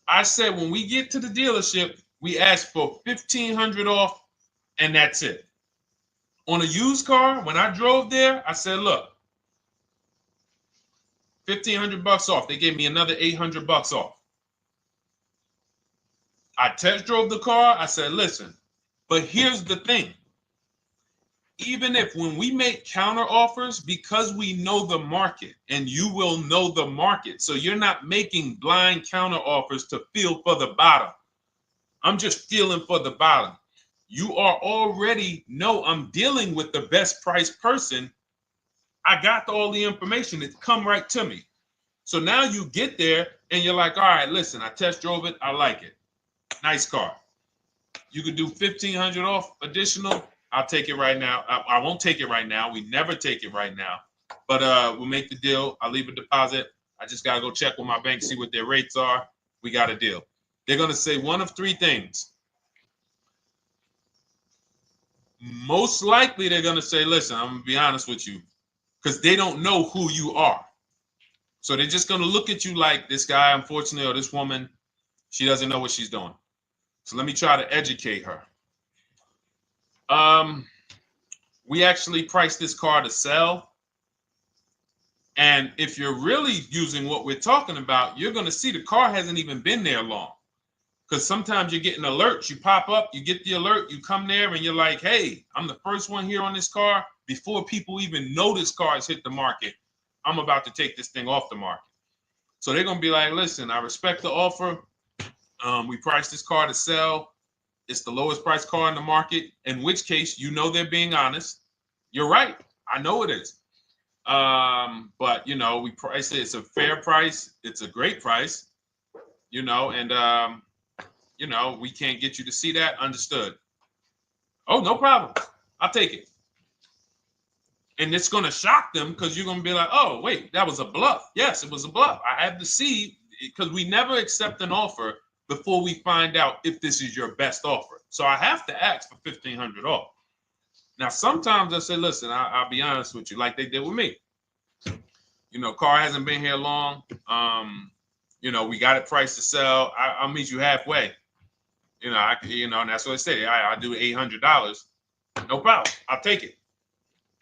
A: I said when we get to the dealership, we ask for $1,500 off, and that's it. On a used car, when I drove there, I said, look, $1,500 off. They gave me another $800 off. I test drove the car. I said, listen, but here's the thing. Even if when we make counter offers, because we know the market, and you will know the market, so you're not making blind counter offers to feel for the bottom. I'm just feeling for the bottom. You are already know I'm dealing with the best price person. I got all the information. It's come right to me. So now you get there and you're like, all right, listen, I test drove it. I like it. Nice car. You could do $1,500 off additional. I'll take it right now. I won't take it right now. We never take it right now. But we'll make the deal. I'll leave a deposit. I just got to go check with my bank, see what their rates are. We got a deal. They're going to say one of 3 things. Most likely, they're going to say, listen, I'm going to be honest with you, because they don't know who you are. So they're just going to look at you like this guy, unfortunately, or this woman, she doesn't know what she's doing. So let me try to educate her. We actually priced this car to sell. And if you're really using what we're talking about, you're going to see the car hasn't even been there long. Because sometimes you're getting alerts. You pop up, you get the alert, you come there, and you're like, hey, I'm the first one here on this car. Before people even know this car has hit the market, I'm about to take this thing off the market. So they're going to be like, listen, I respect the offer. We priced this car to sell. It's the lowest price car in the market, in which case, they're being honest. You're right. I know it is. But, we price it. It's a fair price. It's a great price, and, you know, we can't get you to see that. Understood. Oh, no problem. I'll take it. And it's going to shock them because you're going to be like, oh, wait, that was a bluff. Yes, it was a bluff. I had to see, because we never accept an offer before we find out if this is your best offer. So I have to ask for $1,500 off. Now, sometimes I say, listen, I'll be honest with you, like they did with me. You know, car hasn't been here long. You know, we got it priced to sell. I'll meet you halfway. You know, and that's what I say. I do $800. No problem. I'll take it.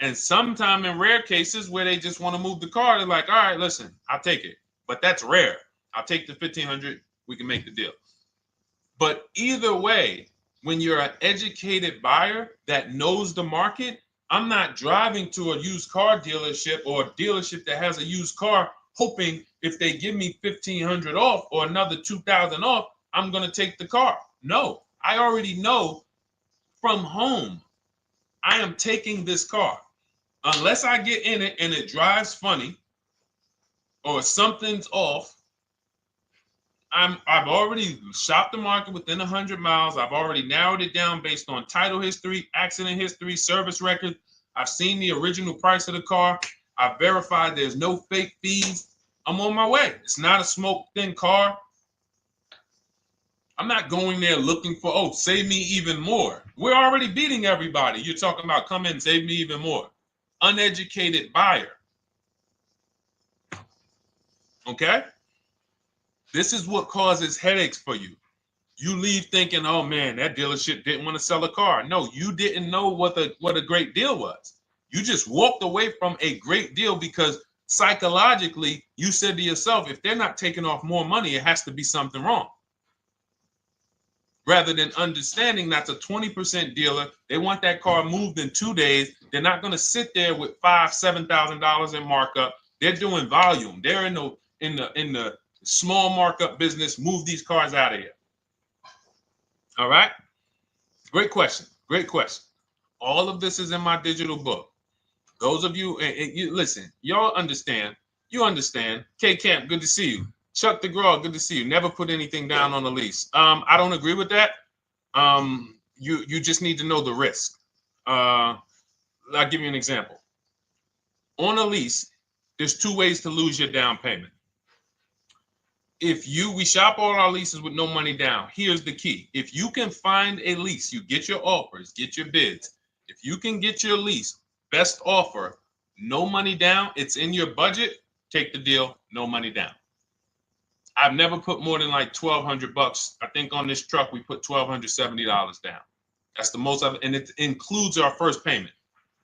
A: And sometime in rare cases where they just want to move the car, they're like, all right, listen, I'll take it. But that's rare. I'll take the $1,500. We can make the deal. But either way, when you're an educated buyer that knows the market, I'm not driving to a used car dealership or a dealership that has a used car hoping if they give me $1,500 off or another $2,000 off, I'm going to take the car. No, I already know from home I am taking this car. Unless I get in it and it drives funny or something's off, I've already shopped the market within 100 miles. I've already narrowed it down based on title history, accident history, service record. I've seen the original price of the car. I've verified there's no fake fees. I'm on my way. It's not a smoke thin car. I'm not going there looking for, oh, save me even more. We're already beating everybody. You're talking about come in, save me even more. Uneducated buyer. Okay? This is what causes headaches for you. You leave thinking, oh man, that dealership didn't want to sell a car. No, you didn't know what a great deal was. You just walked away from a great deal because psychologically you said to yourself, if they're not taking off more money, it has to be something wrong. Rather than understanding that's a 20% dealer, they want that car moved in 2 days. They're not going to sit there with $5,000, $7,000 in markup. They're doing volume. They're in the small markup business. Move these cars out of here. All right. Great question. Great question. All of this is in my digital book. Those of you, and you listen, y'all understand. You understand. K Camp, good to see you. Chuck DeGraw, good to see you. Never put anything down on a lease. I don't agree with that. You just need to know the risk. I'll give you an example. On a lease, there's 2 ways to lose your down payment. We shop all our leases with no money down. Here's the key. If you can find a lease, you get your offers, get your bids. If you can get your lease, best offer, no money down, it's in your budget, take the deal, no money down. I've never put more than like $1,200. I think on this truck, we put $1,270 down. That's the most of it. And it includes our first payment.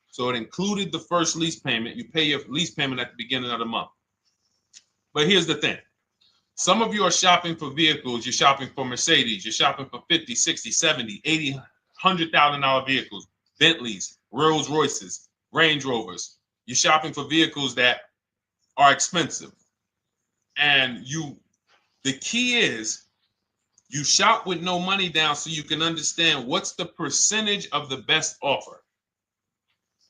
A: So it included the first lease payment. You pay your lease payment at the beginning of the month. But here's the thing. Some of you are shopping for vehicles. You're shopping for Mercedes. You're shopping for 50, 60, 70, 80, $100,000 vehicles, Bentleys, Rolls Royces, Range Rovers. You're shopping for vehicles that are expensive. And the key is you shop with no money down so you can understand what's the percentage of the best offer.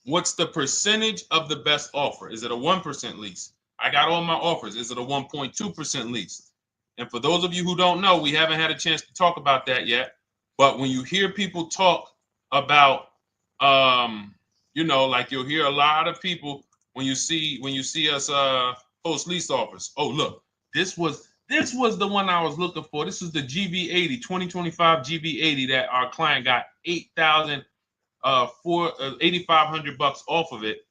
A: What's the percentage of the best offer? Is it a 1% lease? I got all my offers. Is it a 1.2% lease? And for those of you who don't know, we haven't had a chance to talk about that yet. But when you hear people talk about, like you'll hear a lot of people when you see us post lease offers. Oh, look, this was the one I was looking for. This is the GV80, 2025 GV80 that our client got $8,500 off of it,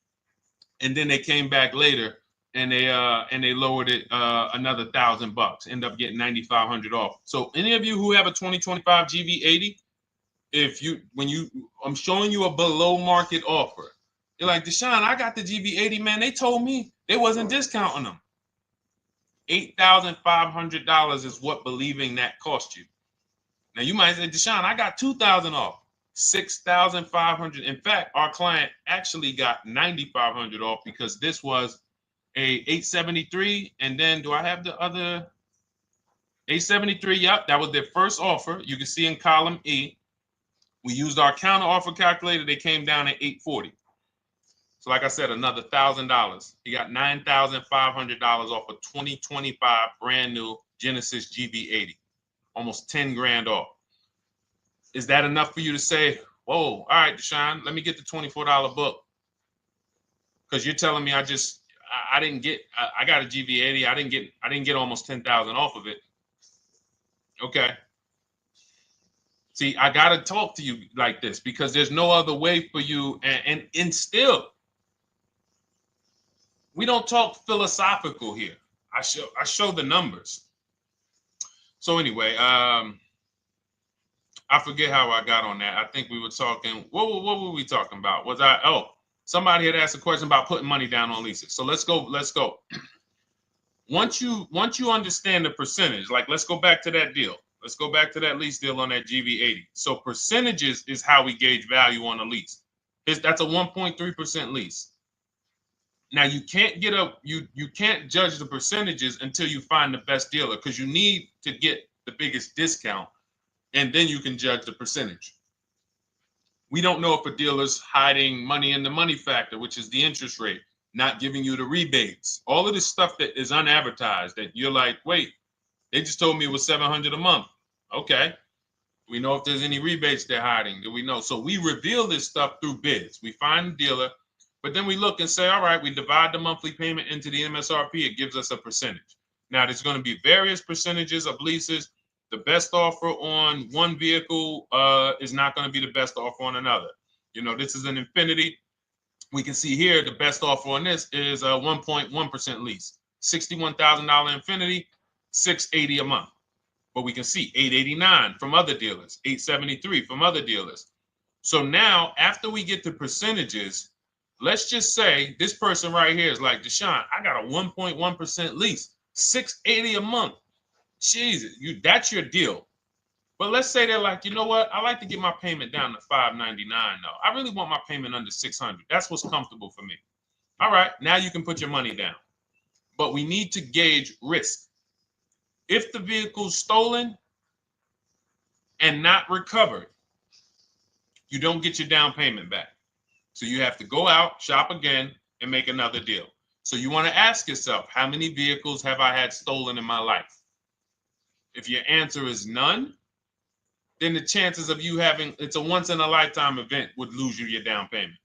A: and then they came back later and they lowered it another $1,000. End up getting $9,500 off. So any of you who have a 2025 GV80, I'm showing you a below market offer. You're like, Deshone, I got the GV80, man. They told me they wasn't discounting them. $8,500 is what believing that cost you. Now you might say, Deshone, I got $2,000 off. $6,500. In fact, our client actually got $9,500 off because this was a 873. And then do I have the other 873? Yep, that was their first offer. You can see in column E. We used our counter offer calculator. They came down at 840. So like I said, another $1,000. He got $9,500 off a 2025 brand new Genesis GV80. almost 10 grand off. Is that enough for you to say, whoa, all right, Deshone, let me get the $24 book? Because you're telling me I didn't get, I got a GV80. I didn't get almost 10,000 off of it. Okay. See, I got to talk to you like this because there's no other way for you. And still, we don't talk philosophical here. I show the numbers. So anyway, I forget how I got on that. I think we were talking, what were we talking about? Somebody had asked a question about putting money down on leases. So let's go. Once you understand the percentage, like let's go back to that deal. Let's go back to that lease deal on that GV80. So percentages is how we gauge value on a lease. That's a 1.3% lease. Now you can't you can't judge the percentages until you find the best dealer, because you need to get the biggest discount, and then you can judge the percentage. We don't know if a dealer's hiding money in the money factor, which is the interest rate, not giving you the rebates, all of this stuff that is unadvertised that you're like, wait, they just told me it was $700 a month. Okay. We know if there's any rebates they're hiding. Do we know? So we reveal this stuff through bids. We find the dealer, but then we look and say, all right, we divide the monthly payment into the MSRP. It gives us a percentage. Now, there's going to be various percentages of leases. The best offer on one vehicle is not going to be the best offer on another. You know, this is an Infinity. We can see here the best offer on this is a 1.1% lease. $61,000 Infinity, $680 a month. But we can see $889 from other dealers, $873 from other dealers. So now, after we get to percentages, let's just say this person right here is like, Deshone, I got a 1.1% lease, $680 a month. Jesus, that's your deal. But let's say they're like, you know what? I like to get my payment down to $599 though. I really want my payment under $600. That's what's comfortable for me. All right, now you can put your money down. But we need to gauge risk. If the vehicle's stolen and not recovered, you don't get your down payment back. So you have to go out, shop again, and make another deal. So you want to ask yourself, how many vehicles have I had stolen in my life? If your answer is none, then the chances of you having, it's a once in a lifetime event, would lose you your down payment.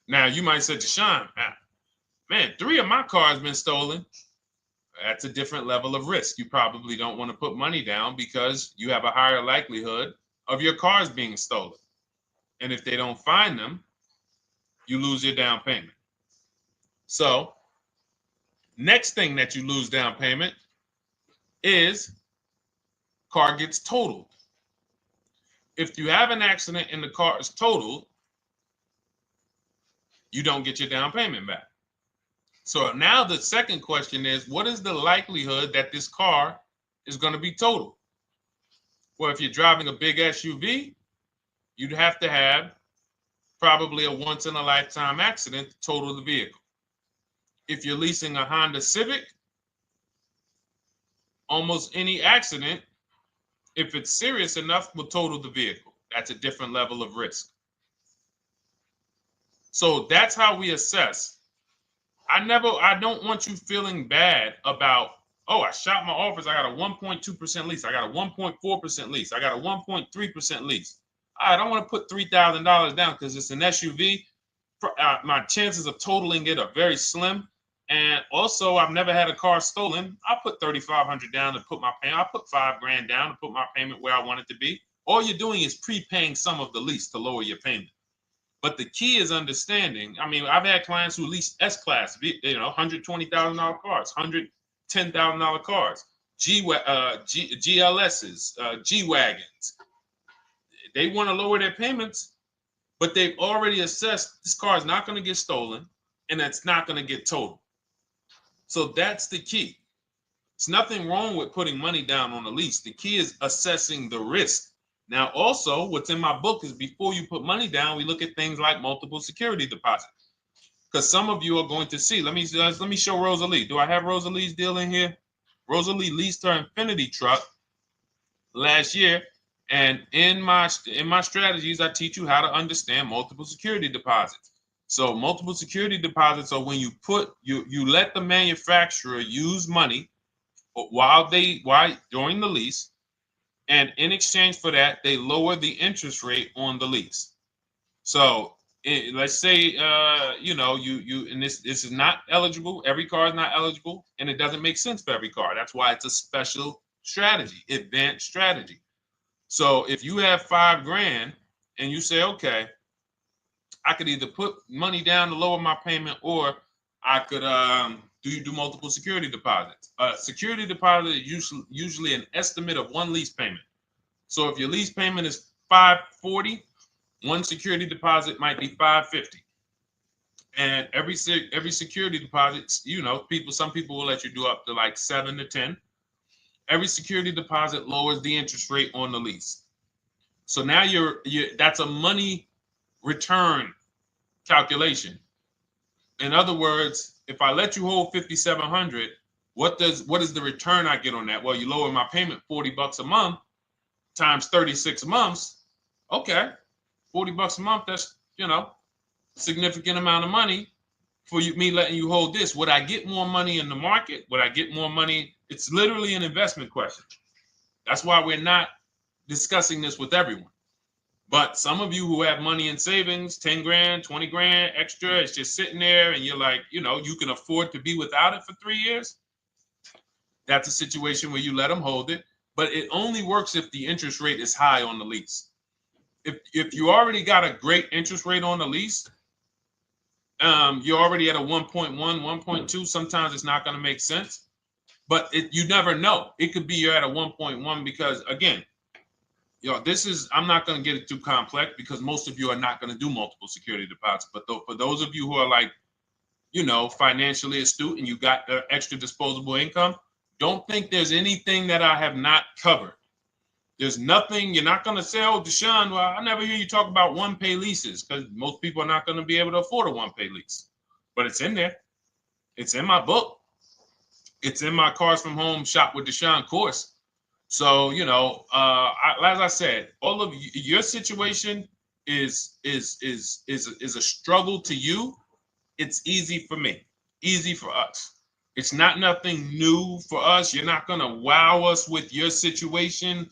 A: Now you might say, Deshone, man, 3 of my cars been stolen. That's a different level of risk. You probably don't want to put money down because you have a higher likelihood of your cars being stolen. And if they don't find them, you lose your down payment. So next thing that you lose down payment is car gets totaled. If you have an accident and the car is totaled, you don't get your down payment back. So now the second question is, what is the likelihood that this car is going to be totaled? Well, if you're driving a big SUV, you'd have to have probably a once in a lifetime accident to total the vehicle. If you're leasing a Honda Civic, almost any accident, if it's serious enough, will total the vehicle. That's a different level of risk. So that's how we assess. I don't want you feeling bad about, oh, I shot my offers. I got a 1.2% lease. I got a 1.4% lease. I got a 1.3% lease. I don't want to put $3,000 down because it's an SUV. My chances of totaling it are very slim. And also, I've never had a car stolen. I put $3,500 down to put my payment. I put $5,000 down to put my payment where I want it to be. All you're doing is prepaying some of the lease to lower your payment. But the key is understanding. I mean, I've had clients who lease S-Class, $120,000 cars, $110,000 cars, GLSs, G-Wagons. They want to lower their payments, but they've already assessed this car is not going to get stolen and it's not going to get totaled. So that's the key. There's nothing wrong with putting money down on a lease. The key is assessing the risk. Now, also, what's in my book is before you put money down, we look at things like multiple security deposits. Because some of you are going to see, let me show Rosalie. Do I have Rosalie's deal in here? Rosalie leased her Infinity truck last year. And in my strategies, I teach you how to understand multiple security deposits. So multiple security deposits are when you let the manufacturer use money during the lease And in exchange for that, they lower the interest rate on the lease. So let's say, and this is not eligible. Every car is not eligible, and it doesn't make sense for every car. That's why it's a special strategy, advanced strategy. So if you have $5,000 and you say, okay, I could either put money down to lower my payment, or I could do multiple security deposits. Security deposit is usually an estimate of one lease payment. So if your lease payment is $540, one security deposit might be $550. And every security deposit, some people will let you do up to like 7 to 10. Every security deposit lowers the interest rate on the lease. So now that's a money return calculation. In other words, if I let you hold $5,700, what is the return I get on that? Well, you lower my payment $40 a month times 36 months. Okay, $40 a month. That's significant amount of money for me letting you hold this. Would I get more money in the market? Would I get more money? It's literally an investment question. That's why we're not discussing this with everyone. But some of you who have money in savings, 10 grand, 20 grand extra, it's just sitting there, and you're like, you can afford to be without it for 3 years. That's a situation where you let them hold it, but it only works if the interest rate is high on the lease. If you already got a great interest rate on the lease, you're already at a 1.1, 1.2. Sometimes it's not going to make sense, but you never know. It could be you're at a 1.1 because, again, I'm not going to get it too complex because most of you are not going to do multiple security deposits. But for those of you who are like, financially astute and you got the extra disposable income, don't think there's anything that I have not covered. There's nothing. You're not going to say, oh, Deshone, well, I never hear you talk about one-pay leases, because most people are not going to be able to afford a one-pay lease. But it's in there. It's in my book. It's in my Cars from Home Shop with Deshone course. So, as I said, all of your situation is a struggle to you. It's easy for me, easy for us. It's nothing new for us. You're not going to wow us with your situation.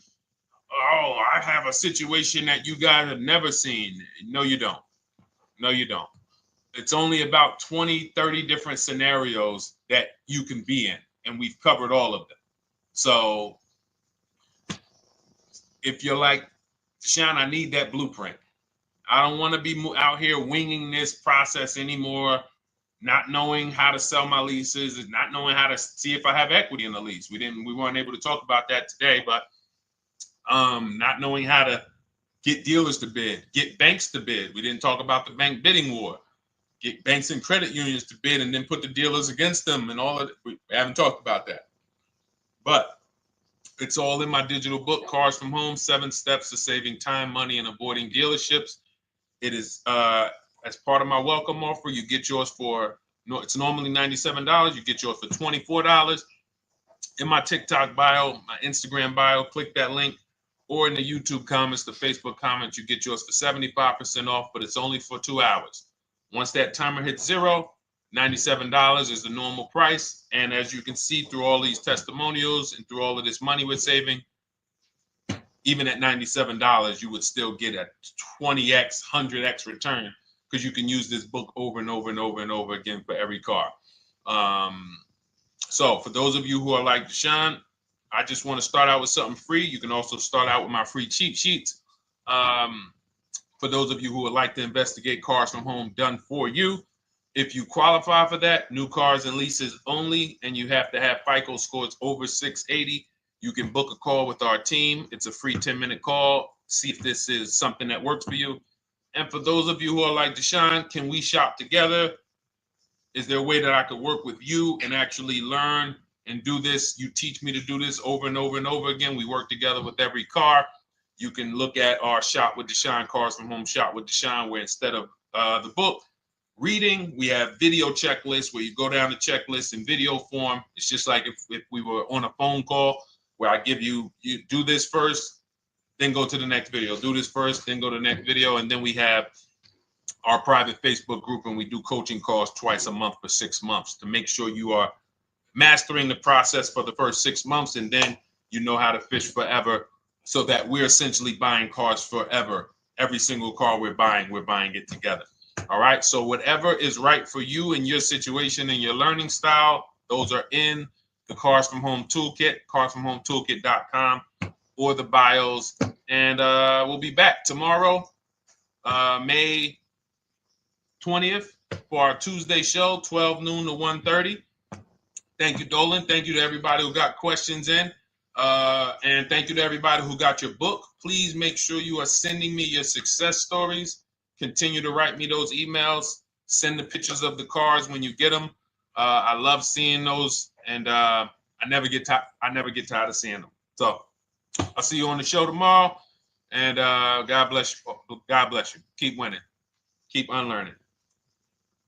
A: Oh, I have a situation that you guys have never seen. No, you don't. No, you don't. It's only about 20, 30 different scenarios that you can be in, and we've covered all of them. So if you're like, Deshone, I need that blueprint. I don't want to be out here winging this process anymore, not knowing how to sell my leases and not knowing how to see if I have equity in the lease. We weren't able to talk about that today, but not knowing how to get dealers to bid, get banks to bid. We didn't talk about the bank bidding war. Get banks and credit unions to bid and then put the dealers against them and all of it. We haven't talked about that. But it's all in my digital book, Cars from Home, 7 Steps to Saving Time, Money, and Avoiding Dealerships. It is as part of my welcome offer. You get yours it's normally $97. You get yours for $24. In my TikTok bio, my Instagram bio, click that link, or in the YouTube comments, the Facebook comments, you get yours for 75% off, but it's only for 2 hours. Once that timer hits 0, $97 is the normal price. And as you can see through all these testimonials and through all of this money we're saving, even at $97, you would still get a 20x, 100x return, because you can use this book over and over and over and over again for every car. So for those of you who are like, Deshone, I just want to start out with something free, you can also start out with my free cheat sheets. For those of you who would like to investigate Cars from Home done for you, if you qualify for that, new cars and leases only, and you have to have FICO scores over 680, you can book a call with our team. It's a free 10-minute call. See if this is something that works for you. And for those of you who are like, Deshone, can we shop together? Is there a way that I could work with you and actually learn and do this? You teach me to do this over and over and over again. We work together with every car. You can look at our Shop with Deshone, Cars from Home Shop with Deshone, where instead of the book reading, we have video checklists where you go down the checklist in video form. It's just like if we were on a phone call, where I give you do this first, then go to the next video. Do this first, then go to the next video. And then we have our private Facebook group, and we do coaching calls twice a month for 6 months to make sure you are mastering the process for the first 6 months, and then you know how to fish forever so that we're essentially buying cars forever. Every single car we're buying it together. All right. So whatever is right for you and your situation and your learning style, those are in the Cars from Home Toolkit, carsfromhometoolkit.com, or the bios. And we'll be back tomorrow, May 20th, for our Tuesday show, 12 noon to 1:30. Thank you, Dolan. Thank you to everybody who got questions in. And thank you to everybody who got your book. Please make sure you are sending me your success stories. Continue to write me those emails. Send the pictures of the cars when you get them. I love seeing those, and I never get tired of seeing them. So I'll see you on the show tomorrow. And God bless you. God bless you. Keep winning. Keep unlearning.